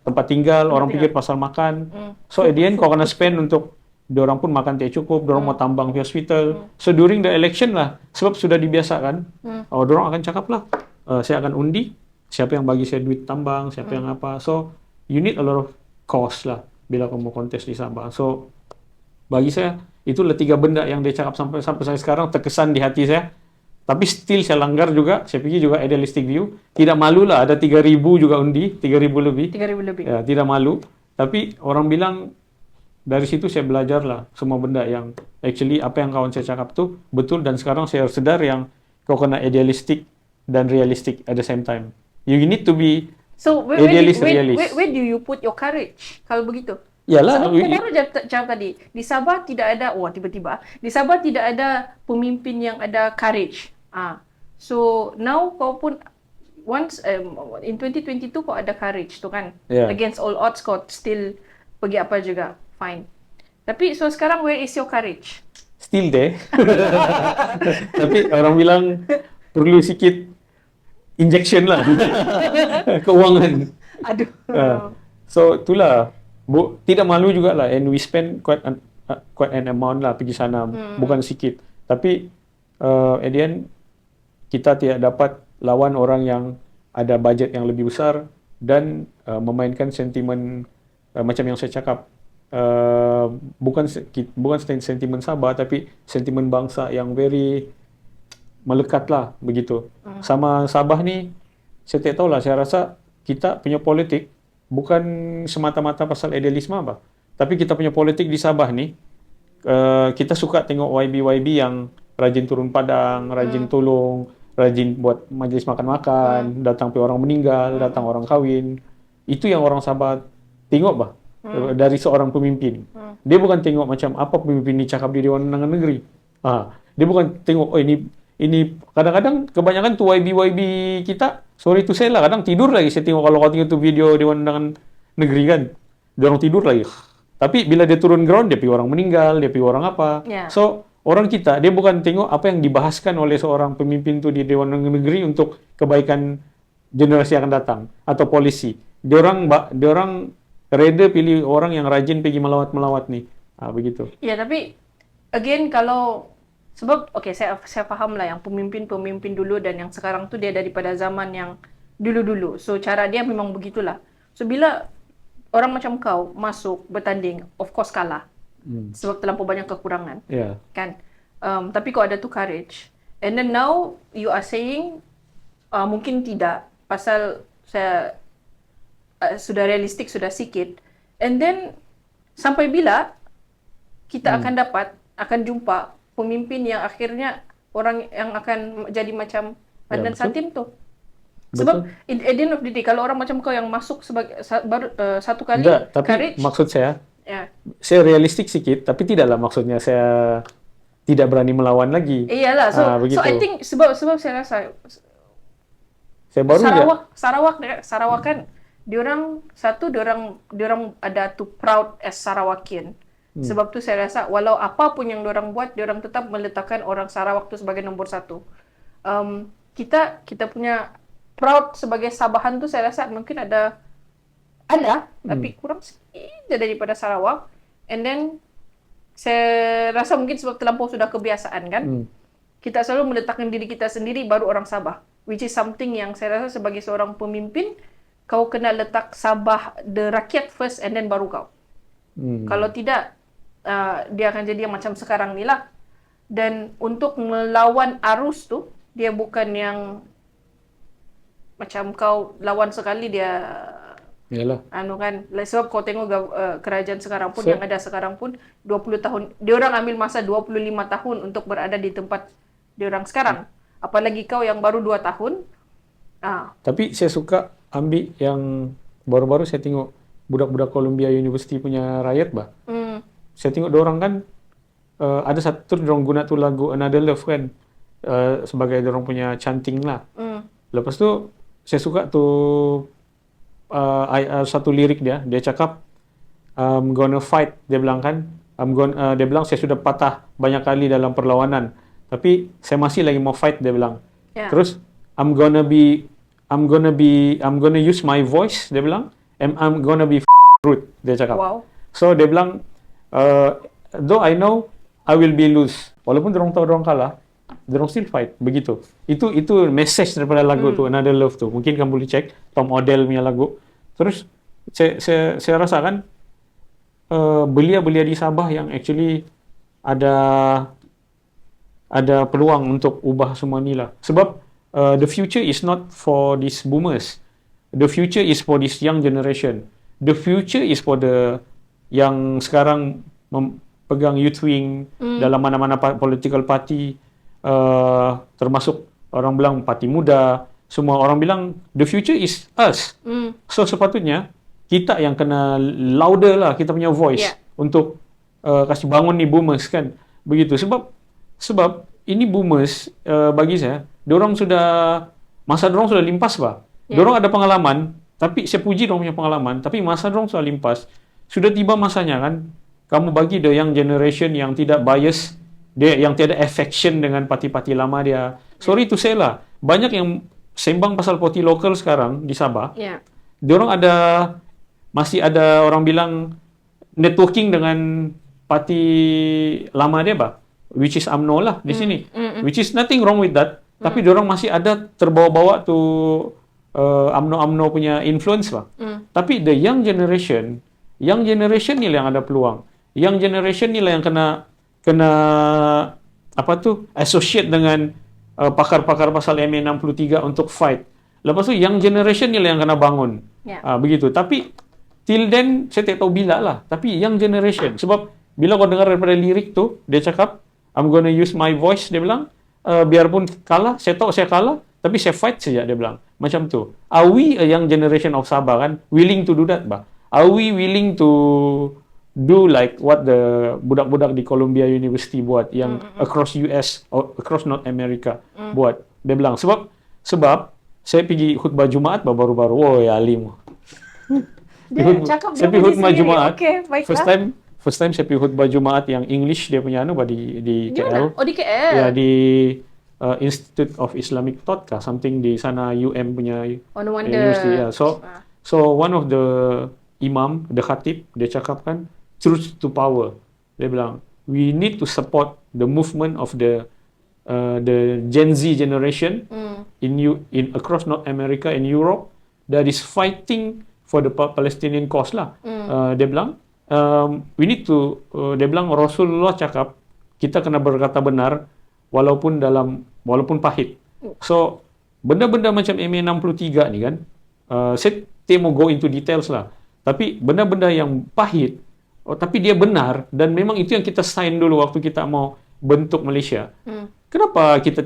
tempat tinggal, orang fikir pasal makan. So, at the end, kau kena spend untuk diorang pun makan tak cukup, diorang mau tambang di hospital. So during the election lah, sebab sudah dibiasakan, diorang akan cakap lah, saya akan undi, siapa yang bagi saya duit tambang, siapa yang apa. So you need a lot of cost lah bila kamu kontes di Sabah. So bagi saya, itulah 3 benda yang dia cakap sampai saya sekarang terkesan di hati saya. Tapi still saya langgar juga, saya fikir juga idealistic view. Tidak malu lah, ada 3,000 juga undi, 3,000 lebih. 3,000 lebih. Ya, tidak malu. Tapi orang bilang, dari situ saya belajar lah semua benda yang actually apa yang kawan saya cakap tu betul, dan sekarang saya sedar yang kau kena idealistic dan realistic at the same time. You need to be idealist, realist. Where do you put your courage kalau begitu? Yalah. Sebab baru cakap tadi, di Sabah tidak ada, di Sabah tidak ada pemimpin yang ada courage. So now kau pun once in 2022 kau ada courage tu kan, against all odds kau still pergi apa juga. Fine. Tapi so sekarang where is your courage? Still there. Tapi orang bilang perlu sikit injection lah. Keuangan. Aduh. So itulah. Tidak malu jugalah, and we spend quite an amount lah pergi sana, bukan sikit. Tapi at the end kita tidak dapat lawan orang yang ada budget yang lebih besar dan memainkan sentimen macam yang saya cakap. Bukan sentimen Sabah, tapi sentimen bangsa yang very melekat lah begitu. Sama Sabah ni, saya tak tahu lah, saya rasa kita punya politik bukan semata-mata pasal idealisme apa. Tapi kita punya politik di Sabah ni, kita suka tengok YB yang rajin turun padang, rajin tolong, rajin buat majlis makan-makan, datang orang meninggal, datang orang kahwin. Itu yang orang Sabah tengok bah. Dari seorang pemimpin. Dia bukan tengok macam apa pemimpin ni cakap di Dewan Undangan Negeri. Dia bukan tengok, ini kadang-kadang kebanyakan tu YB kita Sorry to say lah, kadang tidur lagi saya tengok kalau kau tengok tu video di undangan negeri kan. Dia orang tidur lagi. Tapi bila dia turun ground, dia pergi orang meninggal, dia pergi orang apa. Yeah. So, orang kita, dia bukan tengok apa yang dibahaskan oleh seorang pemimpin tu di Dewan Negeri untuk kebaikan generasi yang akan datang atau polisi. Dia orang reda pilih orang yang rajin pergi melawat-melawat ni. Begitu. Ya, tapi again kalau sebab saya faham lah yang pemimpin-pemimpin dulu dan yang sekarang tu dia daripada zaman yang dulu-dulu. So cara dia memang begitulah. So bila orang macam kau masuk bertanding, of course kalah. Sebab terlampau banyak kekurangan. Yeah. Kan? Tapi kau ada tu courage. And then now you are saying mungkin tidak pasal saya sudah realistik, sudah sikit. And then sampai bila kita akan jumpa pemimpin yang akhirnya orang yang akan jadi macam Adnan Salim tu. Sebab at the end of the day, kalau orang macam kau yang masuk sebagai satu kali, tapi courage, maksud saya realistik sikit, tapi tidaklah maksudnya saya tidak berani melawan lagi. Iyalah, so I think sebab saya rasa saya baru Sarawak kan, diorang ada tu proud as Sarawakian. Sebab tu saya rasa walau apa pun yang diorang buat, diorang tetap meletakkan orang Sarawak tu sebagai nombor satu. Kita punya proud sebagai Sabahan tu saya rasa mungkin ada tapi kurang sikit daripada Sarawak. And then saya rasa mungkin sebab terlampau sudah kebiasaan kan. Kita selalu meletakkan diri kita sendiri baru orang Sabah, which is something yang saya rasa sebagai seorang pemimpin kau kena letak Sabah the rakyat first and then baru kau. Kalau tidak dia akan jadi yang macam sekarang ni lah. Dan untuk melawan arus tu, dia bukan yang macam kau lawan sekali dia yalah. Kan, sebab kau tengok kerajaan sekarang pun yang ada sekarang pun 20 tahun. Dia orang ambil masa 25 tahun untuk berada di tempat dia orang sekarang. Apalagi kau yang baru 2 tahun. Tapi saya suka ambil yang baru-baru saya tengok budak-budak Columbia University punya riot bah. Saya tengok diorang kan ada satu diorang guna tu lagu Another Love kan sebagai diorang punya chanting lah. Lepas tu saya suka tu satu lirik dia cakap I'm gonna fight, dia bilang kan. Dia bilang saya sudah patah banyak kali dalam perlawanan, tapi saya masih lagi mau fight, dia bilang. Terus I'm gonna use my voice, dia bilang. I'm gonna be rude, dia cakap. Wow. So dia bilang though I know I will be lose. Walaupun dorong tahu dorong kalah, dorong still fight. Begitu. Itu message daripada lagu tu, Another Love tu. Mungkin kamu boleh cek Tom Odell punya lagu. Terus saya rasa kan belia-belia di Sabah yang actually ada peluang untuk ubah semua ni lah. Sebab the future is not for these boomers. The future is for this young generation. The future is for the yang sekarang pegang youth wing dalam mana-mana political party, termasuk orang bilang parti muda, semua orang bilang the future is us. So sepatutnya kita yang kena louder lah kita punya voice untuk kasih bangun ni boomers kan. Begitu. Sebab ini boomers bagi saya, masa dorang sudah limpas bah. Dorang ada pengalaman, tapi saya puji dorang punya pengalaman, tapi masa dorang sudah limpas. Sudah tiba masanya kan, kamu bagi the young generation yang tidak bias, dia yang tiada affection dengan parti-parti lama dia. Sorry to say lah, banyak yang sembang pasal parti lokal sekarang di Sabah. Diorang masih ada orang bilang networking dengan parti lama dia bah, which is UMNO lah di sini. Which is nothing wrong with that. Tapi diorang masih ada terbawa-bawa tu UMNO punya influence bah. Tapi the young generation ni lah yang ada peluang. Young generation ni lah yang kena associate dengan pakar-pakar pasal MA63 untuk fight. Lepas tu young generation ni lah yang kena bangun. Begitu. Tapi till then saya tak tahu bila lah. Tapi young generation, sebab bila kau dengar daripada lirik tu, dia cakap I'm gonna use my voice, dia bilang, biarpun kalah, saya tahu saya kalah, tapi saya fight saja, dia bilang. Macam tu. Are we a young generation of Sabah kan willing to do that bah? Are we willing to do like what the budak-budak di Columbia University buat, yang across US or across North America buat? Dia bilang sebab Saya pergi khutbah Jumaat baru-baru. Woi, alim. Dia cakap Saya dia pergi punya khutbah sendiri. Jumaat. Okey, baiklah. First time saya pergi khutbah Jumaat yang English dia punya di Di KL. mana? Oh, di KL. Ya, di Institute of Islamic Thought kah, something di sana UM punya Oh, no wonder. university. Yeah. So one of the imam, the khatib, dia cakapkan truth to power. Dia bilang, we need to support the movement of the Gen Z generation in across North America and Europe that is fighting for the Palestinian cause lah. Dia bilang, we need to, dia bilang Rasulullah cakap kita kena berkata benar walaupun pahit. So benda-benda macam MA63 ni kan, saya mau go into details lah. Tapi benda-benda yang pahit, tapi dia benar dan memang itu yang kita sign dulu waktu kita mau bentuk Malaysia. Kenapa kita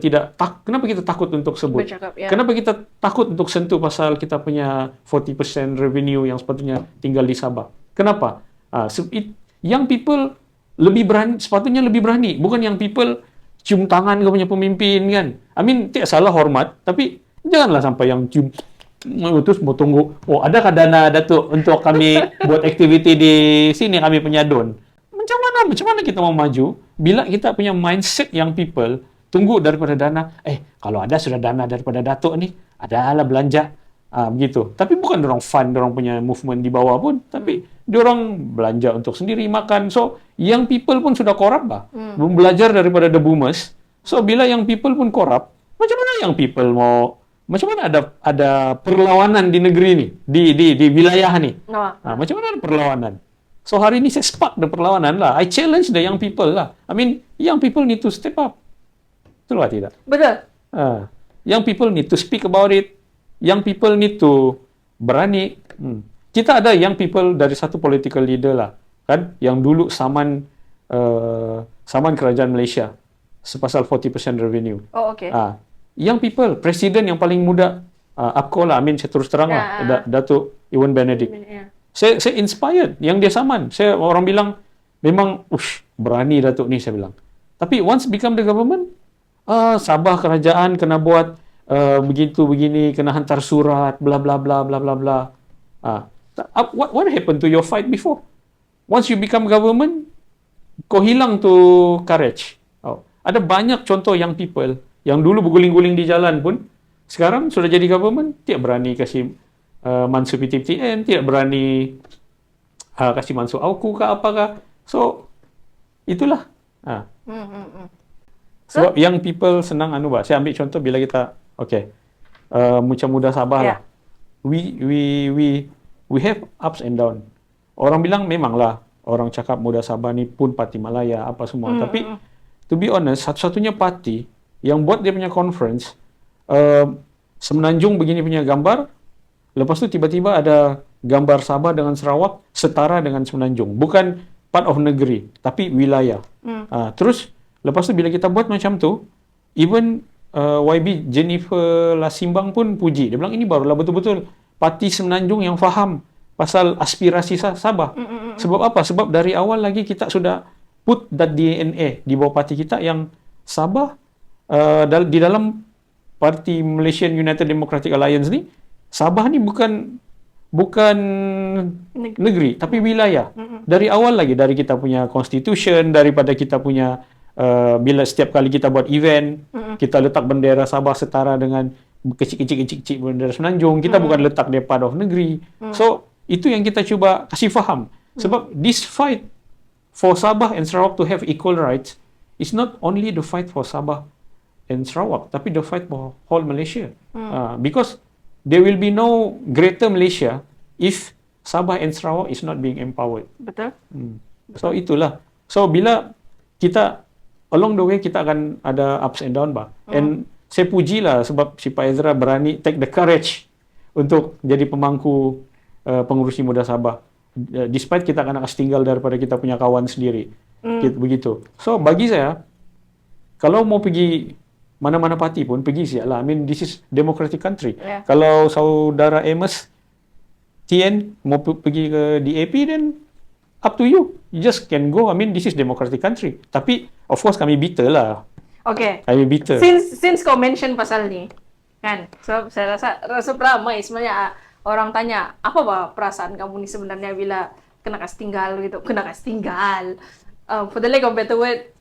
kenapa kita takut untuk sebut? Bercakap, ya. Kenapa kita takut untuk sentuh pasal kita punya 40% revenue yang sepatutnya tinggal di Sabah? Kenapa? Young people sepatutnya lebih berani. Bukan young people cium tangan ke punya pemimpin kan. I mean, tidak salah hormat, tapi janganlah sampai yang cium terus mau tunggu. Oh, adakah dana Datuk untuk kami buat aktiviti di sini kami punya don? Macam mana kita mau maju bila kita punya mindset young people tunggu daripada dana. Kalau ada sudah dana daripada Datuk ni, adalah belanja. Begitu. Tapi bukan dorang fund dorang punya movement di bawah pun, tapi dorang belanja untuk sendiri makan. So, young people pun sudah korup lah. Belum belajar daripada the boomers. So, bila young people pun korup, macam mana young people macam mana ada perlawanan di negeri ni, di wilayah ni? Macam mana ada perlawanan? So, hari ni saya spark the perlawanan lah. I challenge the young people lah. I mean, young people need to step up. Betul atau tidak? Betul. Young people need to speak about it. Young people need to berani. Kita ada young people dari satu political leader lah, kan? Yang dulu saman kerajaan Malaysia sepasal 40% revenue. Oh, okay. Young people, presiden yang paling muda, Apko lah, saya terus terang lah, Datuk Iwan Benedict. Saya inspired yang dia saman. Orang bilang, memang, berani Datuk ni, saya bilang. Tapi once become the government, Sabah kerajaan kena buat begini, kena hantar surat, bla bla bla bla bla bla. What happened to your fight before? Once you become government, kau hilang tu courage. Ada banyak contoh young people yang dulu berguling-guling di jalan pun, sekarang sudah jadi government, tidak berani kasih mansu PTPTN, tidak berani kasih mansu AUKU ke apakah. So, itulah. Sebab young people senang saya ambil contoh bila kita macam muda Sabah lah. We have ups and down. Orang bilang memanglah orang cakap muda Sabah ni pun parti Malaya apa semua. Tapi to be honest, satu-satunya parti yang buat dia punya conference Semenanjung begini punya gambar, lepas tu tiba-tiba ada gambar Sabah dengan Sarawak setara dengan Semenanjung. Bukan part of negeri, tapi wilayah. Terus lepas tu bila kita buat macam tu, even YB Jennifer Lasimbang pun puji. Dia bilang ini barulah betul-betul parti Semenanjung yang faham pasal aspirasi Sabah. Sebab apa? Sebab dari awal lagi kita sudah put that DNA di bawah parti kita yang Sabah di dalam parti Malaysian United Democratic Alliance ni, Sabah ni bukan negeri tapi wilayah. Dari awal lagi, dari kita punya constitution, daripada kita punya bila setiap kali kita buat event, kita letak bendera Sabah setara dengan kecil-kecil bendera Semenanjung. Kita bukan letak dia part of negeri. So, itu yang kita cuba kasih faham. Sebab this fight for Sabah and Sarawak to have equal rights is not only the fight for Sabah and Sarawak, tapi the fight for whole Malaysia. Because there will be no greater Malaysia if Sabah and Sarawak is not being empowered. Betul. So, itulah. So, bila kita along the way kita akan ada ups and down and saya pujilah sebab si Pak Ezra berani take the courage untuk jadi pemangku pengurusi muda Sabah, despite kita akan tinggal daripada kita punya kawan sendiri. Begitu. So bagi saya, kalau mau pergi mana-mana parti pun pergi sialah. I mean, this is democratic country. Kalau saudara Amos TN mau pergi ke DAP, then up to you. You just can go. I mean, this is democratic country. Tapi of course kami bitter lah. Okay. Kami bitter. Since kau mention pasal ni, kan. So saya rasa ramai sebenarnya orang tanya, apa perasaan kamu ni sebenarnya bila kena kasih tinggal gitu, kena kasih tinggal. For the lack of better word,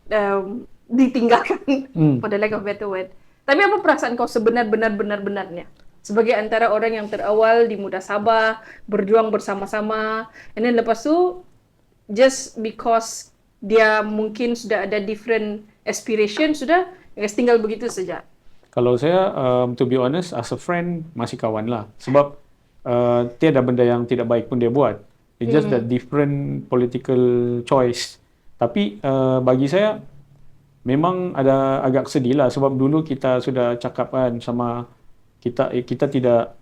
ditinggalkan. For the lack of better word. Tapi apa perasaan kau sebenarnya? Sebagai antara orang yang terawal di Muda Sabah, berjuang bersama-sama, and then lepas tu, just because dia mungkin sudah ada different aspiration, sudah kasih tinggal begitu saja. Kalau saya, to be honest, as a friend, masih kawan lah. Sebab tiada benda yang tidak baik pun dia buat. It's just that different political choice. Tapi bagi saya, memang ada agak sedih lah. Sebab dulu kita sudah cakap kan sama kita tidak,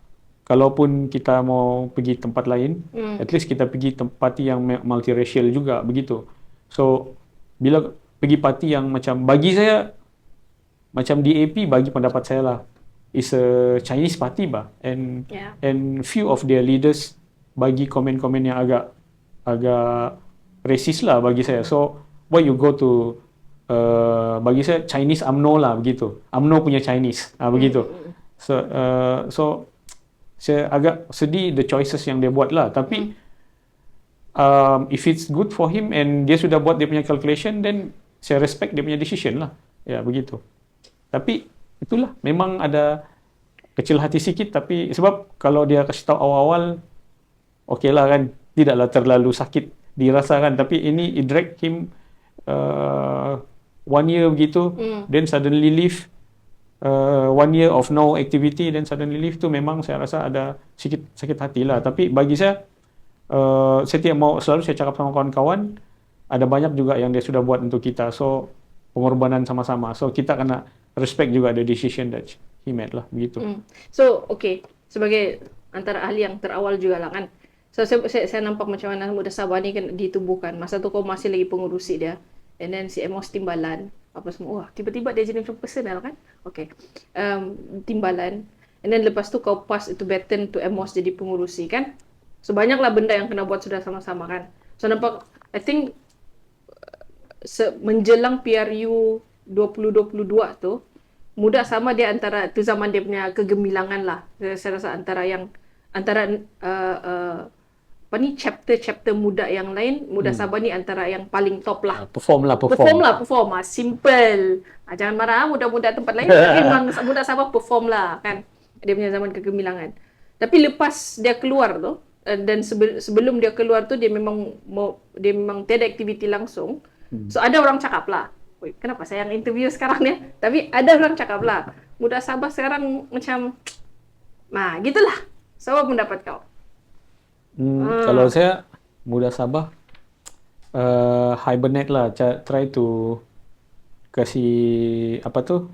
kalaupun kita mau pergi tempat lain, at least kita pergi parti yang multiracial juga, begitu. So, bila pergi parti yang macam, bagi saya, macam DAP bagi pendapat saya lah, is a Chinese party bah, and few of their leaders bagi komen-komen yang agak racist lah bagi saya. So why you go to bagi saya Chinese UMNO lah, begitu. UMNO punya Chinese begitu. So saya agak sedih the choices yang dia buat lah. Tapi if it's good for him and dia sudah buat dia punya calculation, then saya respect dia punya decision lah. Ya, begitu. Tapi itulah, memang ada kecil hati sikit, tapi sebab kalau dia kasih tahu awal-awal, okey lah kan, tidaklah terlalu sakit dirasakan. Tapi ini it drag him 1 year begitu, then suddenly leave, 1 year of no activity, then suddenly leave tu memang saya rasa ada sikit sakit hati lah. Tapi bagi saya, saya tidak mau, selalu saya cakap sama kawan-kawan, ada banyak juga yang dia sudah buat untuk kita. So pengorbanan sama-sama. So kita kena respect juga the decision that he made lah, begitu. So, okay. Sebagai antara ahli yang terawal juga lah kan. So, saya nampak macam mana Muda Sabah ni kan ditubuhkan. Masa tu kau masih lagi pengurusi dia. And then si Emos Timbalan. Apa semua. Wah, tiba-tiba dia jadi macam personal kan. Okay. Timbalan. And then lepas tu kau pass itu baton to Emos jadi pengurusi kan. So, banyaklah benda yang kena buat sudah sama-sama kan. So, nampak, I think, menjelang PRU 2022 tu, Muda Sabah dia antara, tu zaman dia punya kegemilangan lah. Saya rasa antara apa ni, chapter muda yang lain, Muda Sabah ni antara yang paling top lah. Perform. Simple. Jangan marah, muda-muda tempat lain, tapi memang Muda Sabah perform lah kan. Dia punya zaman kegemilangan. Tapi lepas dia keluar tu, dan sebelum dia keluar tu, dia memang tiada aktiviti langsung. So ada orang cakap lah, kenapa saya yang interview sekarang ni? Tapi ada orang cakap lah, Muda Sabah sekarang macam, nah gitulah. So apa pendapat kau? Kalau saya, Muda Sabah hibernate lah, try to kasih apa tu,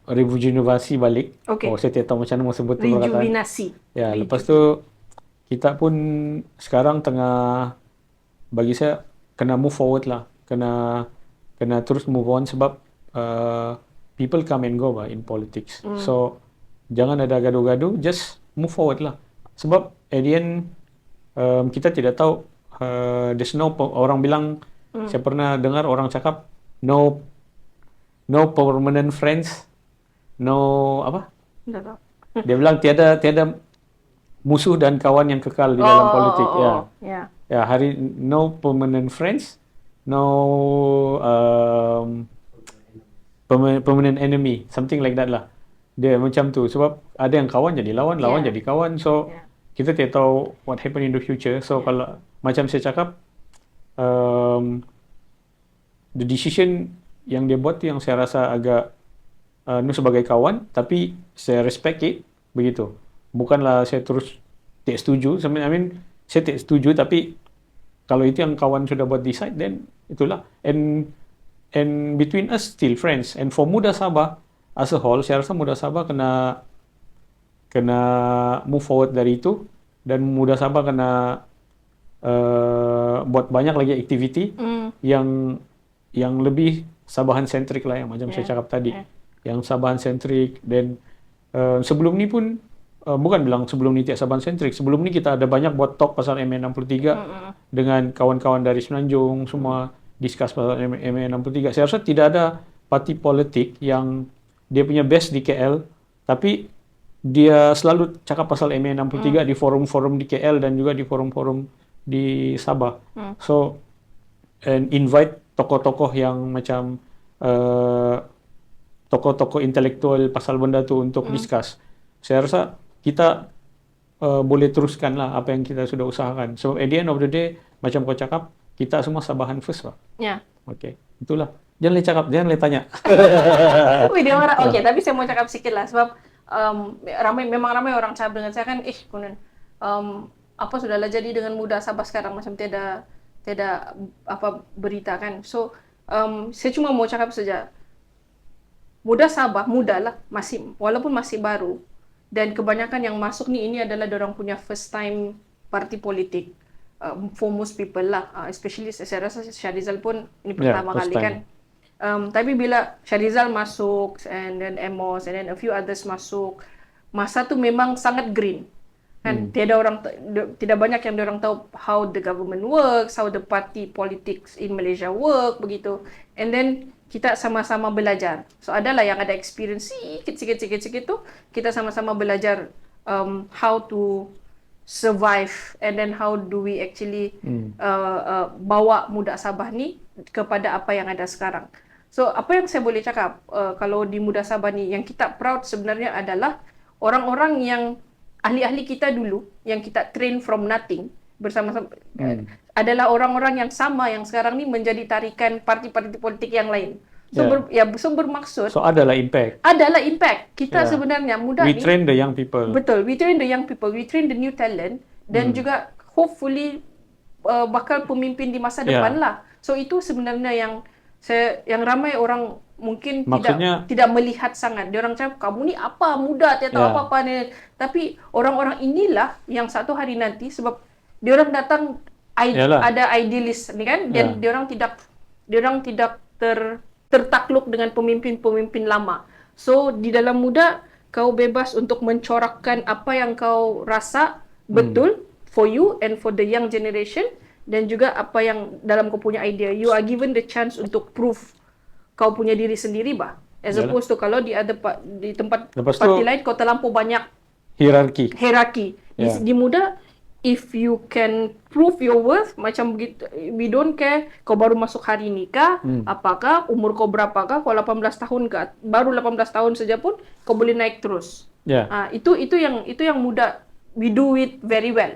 rejuvenasi balik. Saya tidak tahu macam mana mau sebut tu perkataan. Rejuvenasi. Ya, lepas tu kita pun sekarang tengah, bagi saya kena move forward lah, kena terus move on sebab people come and go in politics. So jangan ada gaduh-gaduh, just move forward lah. Sebab at the end kita tidak tahu, there's no, orang bilang, saya pernah dengar orang cakap no permanent friends, no apa? Tidak tahu. Dia bilang tiada musuh dan kawan yang kekal di dalam politik. Ya, hari no permanent friends, no permanent enemy, something like that lah. Dia macam tu, sebab ada yang kawan jadi lawan jadi kawan. So kita tidak tahu what happen in the future. So kalau macam saya cakap, the decision yang dia buat tu yang saya rasa agak sebagai kawan, tapi saya respect it, begitu. Bukanlah saya terus tidak setuju. I mean, saya tidak setuju, tapi kalau itu yang kawan sudah buat decide, then itulah. And between us still friends. And for Muda Sabah as a whole, saya rasa Muda Sabah kena move forward dari itu, dan Muda Sabah kena buat banyak lagi aktiviti yang lebih Sabahan sentrik lah, yang macam saya cakap tadi. Yang Sabahan sentrik. Dan sebelum ni pun, bukan bilang sebelum ni tidak Sabahan sentrik, sebelum ni kita ada banyak buat talk pasal MA63 dengan kawan-kawan dari Semenanjung, semua discuss pasal MA63. Saya rasa tidak ada parti politik yang dia punya base di KL Tapi dia selalu cakap pasal MA63 di forum-forum di KL dan juga di forum-forum di Sabah. So, and invite tokoh-tokoh yang macam tokoh-tokoh intelektual pasal benda tu untuk discuss. Saya rasa kita boleh teruskan lah apa yang kita sudah usahakan. So, at the end of the day, macam kau cakap, kita semua Sabahan first lah. Ya. Okay, itulah. Jangan boleh cakap, jangan boleh tanya. Wih, dia marah. Oke, tapi saya mau cakap sedikit lah, sebab memang ramai orang cakap dengan saya kan, Kunan, apa sudahlah jadi dengan muda Sabah sekarang, macam tiada apa berita kan. So, saya cuma mau cakap saja, muda Sabah, muda lah, walaupun masih baru, dan kebanyakan yang masuk ni, ini adalah dorang punya first time parti politik, for most people lah, especially saya rasa Syahrizal pun ini pertama kali kan. Tapi bila Syahrizal masuk, and then Amos, and then a few others masuk, masa tu memang sangat green. Kan, tidak banyak yang orang tahu how the government works, how the party politics in Malaysia work, begitu. And then kita sama-sama belajar. So adalah yang ada experience sikit tu, kita sama-sama belajar how to survive, and then how do we actually bawa muda Sabah ni kepada apa yang ada sekarang. So, apa yang saya boleh cakap kalau di Muda Sabah ni, yang kita proud sebenarnya adalah orang-orang yang ahli-ahli kita dulu, yang kita train from nothing, bersama-sama, adalah orang-orang yang sama, yang sekarang ni menjadi tarikan parti-parti politik yang lain. So, so bermaksud... So, adalah impact. Adalah impact. Kita sebenarnya muda ni... We train the young people. Betul. We train the young people. We train the new talent. Dan juga, hopefully, bakal pemimpin di masa depan lah. So, itu sebenarnya yang ramai orang mungkin tidak melihat sangat. Dia orang cakap, kamu ni apa, muda, tidak tahu apa-apa ni. Tapi orang-orang inilah yang satu hari nanti, sebab dia orang datang ada idealis ni kan, dan dia orang tidak tertakluk dengan pemimpin-pemimpin lama. So di dalam muda, kau bebas untuk mencorakkan apa yang kau rasa betul for you and for the young generation. Dan juga apa yang dalam kau punya idea, you are given the chance untuk prove kau punya diri sendiri bah. As opposed to kalau di tempat parti lain kau terlampau banyak hierarki. Di muda, if you can prove your worth, macam begitu, we don't care kau baru masuk hari ni kah, apakah umur kau berapakah, kau 18 tahun kah, baru 18 tahun saja pun kau boleh naik terus. Itu yang muda, we do it very well.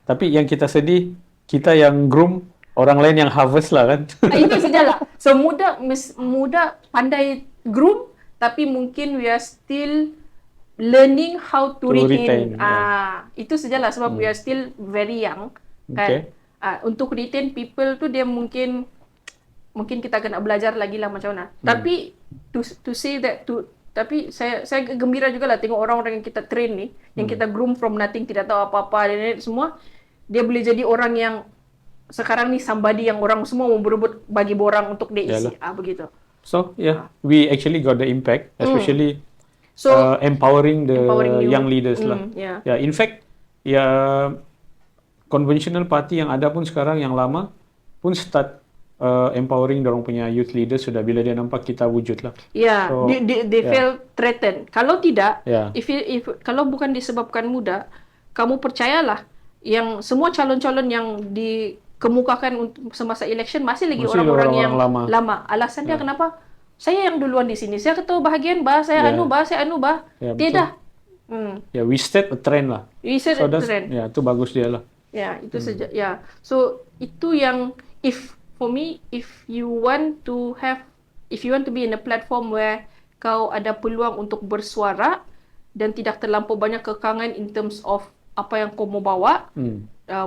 Tapi yang kita sedih, kita yang groom, orang lain yang harvest lah kan. Itu sajalah. So muda pandai groom, tapi mungkin we are still learning how to retain. Itu sajalah, sebab we are still very young kan. Untuk retain people tu dia mungkin kita kena belajar lagi lah macam mana. Tapi to say that tapi saya gembira juga lah tengok orang-orang yang kita train ni, yang kita groom from nothing, tidak tahu apa-apa dan semua, dia boleh jadi orang yang sekarang ni somebody yang orang semua mau berebut bagi borang untuk dia isi. Begitu. So, we actually got the impact, especially empowering the young leaders lah. In fact, conventional party yang ada pun sekarang, yang lama pun start empowering dorong punya youth leaders sudah bila dia nampak kita wujud lah. So, they feel threatened. Kalau tidak, kalau bukan disebabkan muda, kamu percayalah, yang semua calon-calon yang dikemukakan untuk semasa election masih lagi orang-orang yang lama. Alasan dia kenapa? Saya yang duluan di sini. Saya ketua bahagian bah, saya anu bah. Tidak. We set a trend lah. We set a trend. Itu bagus dia lah. Itu saja. So itu yang for me, if you want to be in a platform where kau ada peluang untuk bersuara dan tidak terlampau banyak kekangan in terms of apa yang kau mau bawa,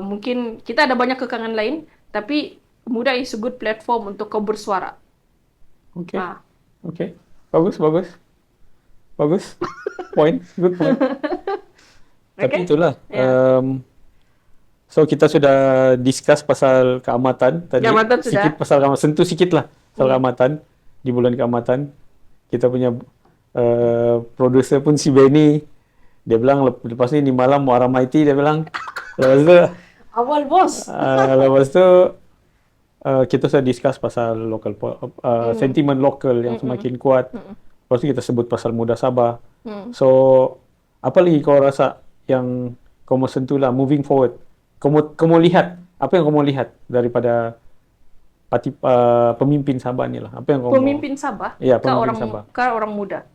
mungkin kita ada banyak kekangan lain, tapi muda is a good platform untuk kau bersuara. Okay. Bagus. Good point. Tapi itulah. So kita sudah discuss pasal keamatan tadi. Sikit pasal keamatan, sentuh sikit lah pasal keamatan di bulan keamatan. Kita punya producer pun si Benny, dia bilang lepas ni malam mau Aram IT, dia bilang. Lepas tu awal bos. Lepas tu kita sudah discuss pasal sentimen lokal yang semakin kuat. Lepas tu kita sebut pasal Muda Sabah. So apa lagi kau rasa yang kau mau sentuh lah moving forward? Kau mau lihat apa yang kau mau lihat daripada pemimpin Sabah ni lah? Apa yang kau Pemimpin Sabah? Ya, pemimpin Sabah. Orang muda?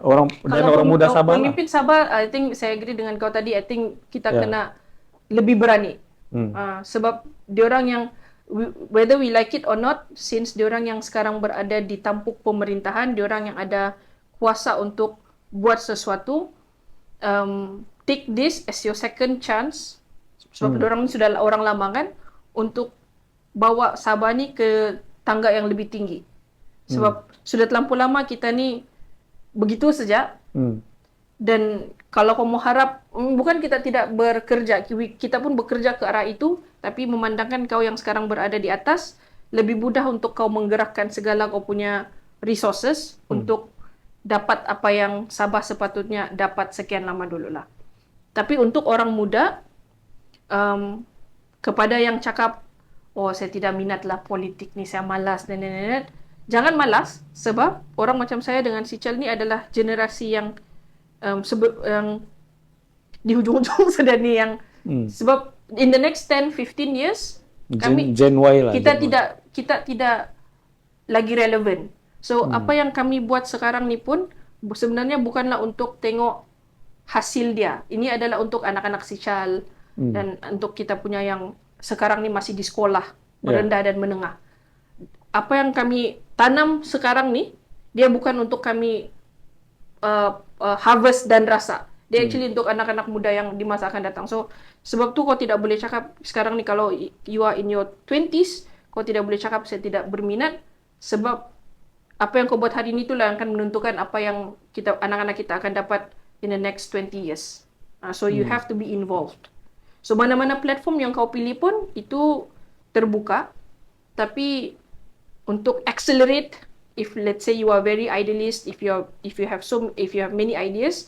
Orang muda Sabah lah. Pemimpin Sabah, I think saya agree dengan kau tadi. I think kita kena lebih berani. Sebab diorang yang whether we like it or not, since diorang yang sekarang berada di tampuk pemerintahan, diorang yang ada kuasa untuk buat sesuatu, take this as your second chance. Sebab diorang ni sudah orang lama kan, untuk bawa Sabah ni ke tangga yang lebih tinggi. Sebab sudah terlampau lama kita ni begitu saja. Dan kalau kau mau harap, bukan kita tidak bekerja, kita pun bekerja ke arah itu, tapi memandangkan kau yang sekarang berada di atas, lebih mudah untuk kau menggerakkan segala kau punya resources untuk dapat apa yang Sabah sepatutnya dapat sekian lama dululah. Tapi untuk orang muda, kepada yang cakap, oh saya tidak minat lah politik ni, saya malas, jangan malas, sebab orang macam saya dengan si Chal ni adalah generasi yang di hujung-hujung sudah ni yang sebab in the next 10-15 years kami Gen Y lah, kita tidak lagi relevan. So apa yang kami buat sekarang ni pun sebenarnya bukanlah untuk tengok hasil dia. Ini adalah untuk anak-anak si Chal dan untuk kita punya yang sekarang ni masih di sekolah merendah dan menengah. Apa yang kami tanam sekarang ni, dia bukan untuk kami harvest dan rasa. Dia actually untuk anak-anak muda yang di masa akan datang. So, sebab tu kau tidak boleh cakap sekarang ni kalau you are in your 20s, kau tidak boleh cakap saya tidak berminat, sebab apa yang kau buat hari ni itulah yang akan menentukan apa yang anak-anak kita akan dapat in the next 20 years. So, you have to be involved. So, mana-mana platform yang kau pilih pun, itu terbuka. Tapi, untuk accelerate, if let's say you are very idealist, if you have many ideas,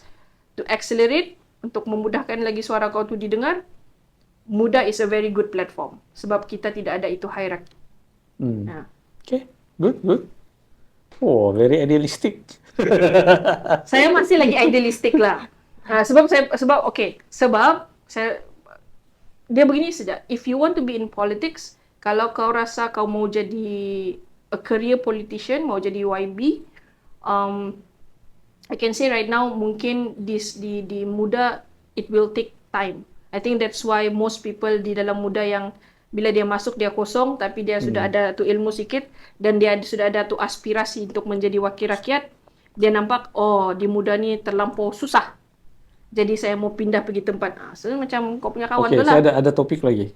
to accelerate untuk memudahkan lagi suara kau tu didengar, Muda is a very good platform sebab kita tidak ada itu hierarchy. Okay, good. Oh, very idealistic. Saya masih lagi idealistik lah. Sebab dia begini saja. If you want to be in politics, kalau kau rasa kau mau jadi a career politician, mau jadi YB, I can say right now mungkin di muda it will take time. I think that's why most people di dalam muda yang bila dia masuk dia kosong, tapi dia sudah ada tu ilmu sikit dan dia sudah ada tu aspirasi untuk menjadi wakil rakyat, dia nampak di muda ni terlampau susah. Jadi saya mau pindah pergi tempat. So macam kau punya kawan tu lah. Okay, saya ada topik lagi.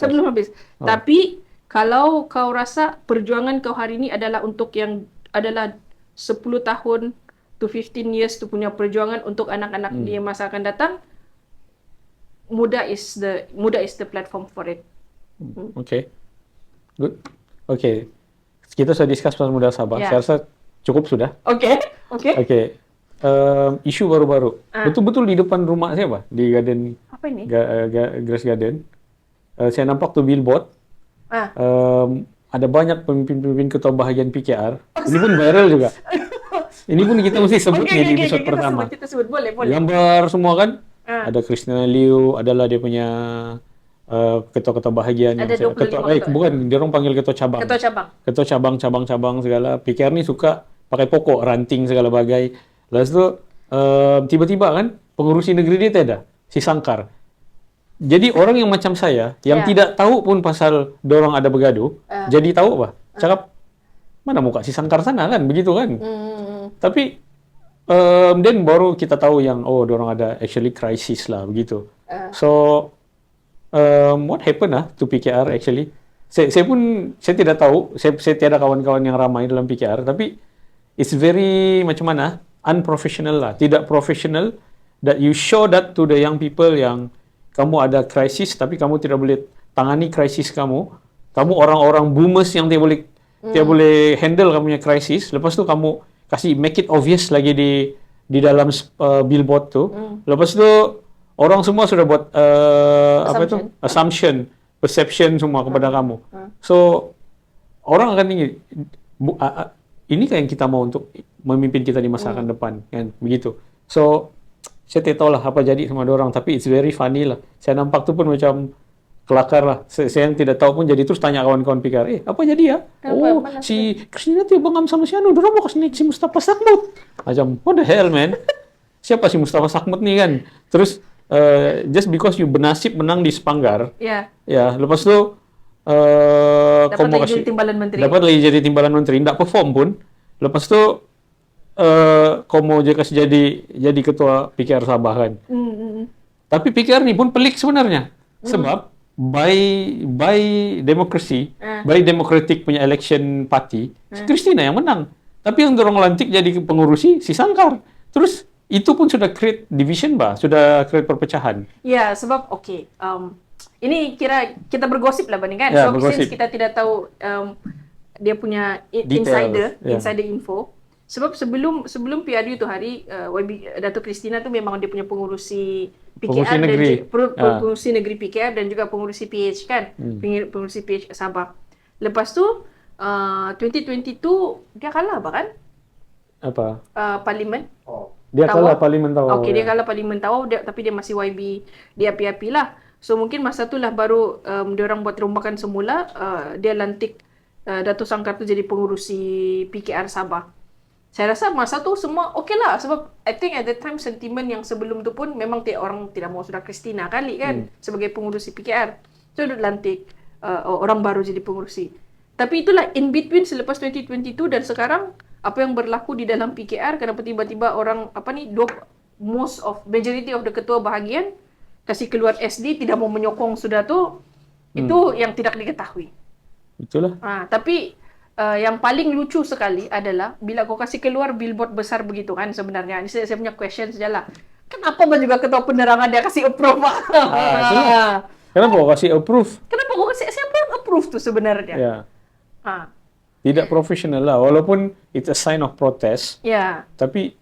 Sebelum habis. Tapi kalau kau rasa perjuangan kau hari ini adalah untuk yang adalah 10 tahun to 15 years tu punya perjuangan untuk anak-anak di masa akan datang, Muda is the platform for it. Okay. Good. Okay. Kita sudah discuss pasal Muda Sabah. Saya rasa cukup sudah. Okay. Isu baru-baru. Betul-betul di depan rumah saya, di garden. Apa ini? Grass Garden. Saya nampak tu billboard. Ada banyak pemimpin-pemimpin ketua bahagian PKR. Ini pun viral juga. Ini pun kita mesti sebut di episode pertama. Kita sebut, boleh. Gambar semua kan? Ada Christina Liu, adalah dia punya ketua-ketua bahagian. Ada 25 bukan, dia orang panggil ketua cabang. Ketua cabang segala. PKR ni suka pakai pokok, ranting segala bagai. Lepas tu, tiba-tiba kan, pengurusi negeri dia tiada, si Sangkar. Jadi orang yang macam saya, yang tidak tahu pun pasal dorang ada bergaduh, jadi tahu cakap, mana muka si Sangkar sana kan, begitu kan. Tapi, then baru kita tahu yang, dorang ada actually crisis lah, begitu. So, what happened to PKR actually? Saya tidak tahu, saya tiada kawan-kawan yang ramai dalam PKR, tapi it's very, macam mana, unprofessional lah, tidak professional, that you show that to the young people yang kamu ada krisis, tapi kamu tidak boleh tangani krisis kamu. Kamu orang-orang boomers yang tidak boleh handle kamu punya krisis. Lepas tu kamu kasih make it obvious lagi di dalam billboard tu. Lepas tu orang semua sudah buat assumption, perception semua kepada kamu. So orang akan tinggi. ini kan yang kita mau untuk memimpin kita di masa akan depan, kan? Begitu. So, saya tidak tahu lah apa jadi sama orang, tapi it's very funny lah. Saya nampak tu pun macam kelakar lah. Saya yang tidak tahu pun jadi terus tanya kawan-kawan PKR, apa jadi ya? Si Kristina tu bangam sama si Anu, dorang mau kasih naik si Mustafa Sakmut. Macam, what the hell, man? Siapa si Mustafa Sakmut ni kan? Terus, just because you bernasib menang di Sepanggar, ya, lepas tu, dapat lagi jadi timbalan menteri. Dapat lagi jadi timbalan menteri, tidak perform pun. Lepas tu, kau mau je kasih jadi ketua PKR Sabah kan. Tapi PKR ni pun pelik sebenarnya. Sebab by democracy, by democratic punya election party, Kristina yang menang. Tapi yang dorong lantik jadi pengurusi si Sangkar. Terus itu pun sudah create division sudah create perpecahan. Ya, sebab ini kira kita bergosip lah bandingkan. Ya, so since kita tidak tahu dia punya insider info. Sebab sebelum PRU tu hari Dato' Kristina tu memang dia punya pengurusi PKR pengurusi negeri PKR dan juga pengurusi PH kan. Pengurusi PH Sabah. Lepas tu 2022 dia kalah kan? Apa? Parlimen. Dia kalah Parlimen Tawau. Okey, dia kalah Parlimen Tawau tapi dia masih YB di api-api lah. So mungkin masa tu lah baru dia orang buat rombakan semula, dia lantik Dato' Sangkar tu jadi pengurusi PKR Sabah. Saya rasa masa tu semua okey lah sebab I think at that time sentimen yang sebelum tu pun memang orang tidak mau sudah Kristina kali kan sebagai pengurusi PKR. So dia lantik orang baru jadi pengurusi. Tapi itulah in between selepas 2022 dan sekarang apa yang berlaku di dalam PKR, kenapa tiba-tiba orang majority of the ketua bahagian kasih keluar SD tidak mau menyokong sudah tu, itu yang tidak diketahui. Itulah. Tapi yang paling lucu sekali adalah bila kau kasih keluar billboard besar begitu kan sebenarnya. Ini saya punya question sajalah. Kenapa juga ketua penerangan dia kasih approve? Kenapa kau kasih approve? Kenapa kau kasih siapa yang approve tu sebenarnya? Ya. Tidak profesional lah, walaupun it's a sign of protest. Ya. Tapi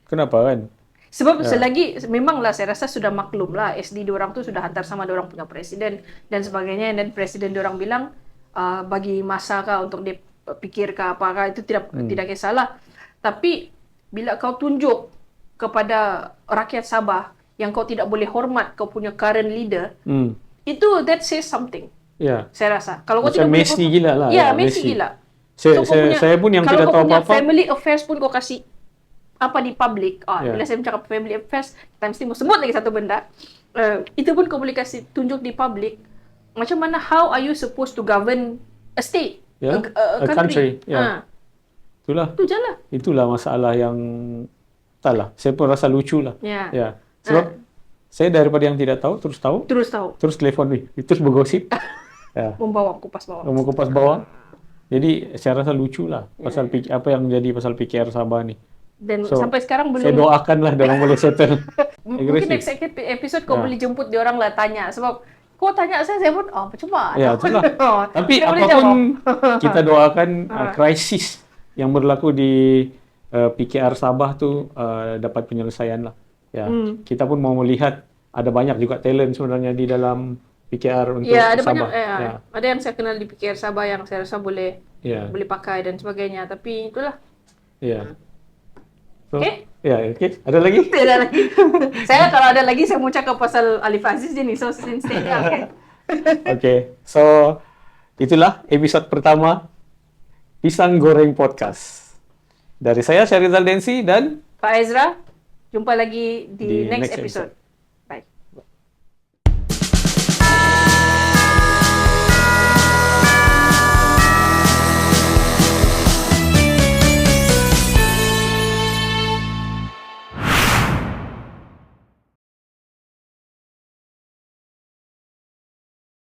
kenapa kan? Sebab selagi memanglah saya rasa sudah maklum lah SD diorang tu sudah hantar sama diorang punya presiden dan sebagainya, dan presiden diorang bilang bagi masa kah untuk dia pikir kah apakah itu tidak kisahlah. Tapi bila kau tunjuk kepada rakyat Sabah yang kau tidak boleh hormat kau punya current leader, itu that says something. Ya. Saya rasa. Kalau kau macam tidak Messi boleh gila lah. Ya, Messi gila. Saya pun yang tidak tahu apa-apa. Kalau kau punya family affairs pun kau kasih di public. Bila saya cakap family affairs, kita mesti mau sebut lagi satu benda. Itu pun kau boleh kasih tunjuk di public. Macam mana, how are you supposed to govern a state? A country. Ya. Itulah. Itu je lah. Itulah masalah yang entahlah. Saya pun rasa lucu lah. Ya. Sebab saya daripada yang tidak tahu, terus tahu. Terus telefon ni. Terus bergosip. Ya. Membawa kupas bawah. Jadi saya rasa lucu lah pasal apa yang jadi pasal PKR Sabah ni. Dan sampai sekarang belum. Saya doakanlah dia orang boleh settle. Mungkin next episode kau boleh jemput dia orang lah tanya, sebab kau tanya saya pun percuma. Ya, itulah. Tapi apapun kita doakan krisis yang berlaku di PKR Sabah tu dapat penyelesaian lah. Ya. Kita pun mau melihat ada banyak juga talent sebenarnya di dalam PKR untuk ada Sabah. Banyak, ada yang saya kenal di PKR Sabah yang saya rasa boleh pakai dan sebagainya. Tapi itulah. Ya. So, okay? Ada lagi? Tidak lagi. Saya kalau ada lagi saya mau cakap pasal Alif Aziz je ni. So instead Okay. So itulah episod pertama Pisang Goreng Podcast. Dari saya Syarizal Densi dan Pak Ezra. Jumpa lagi di next episode.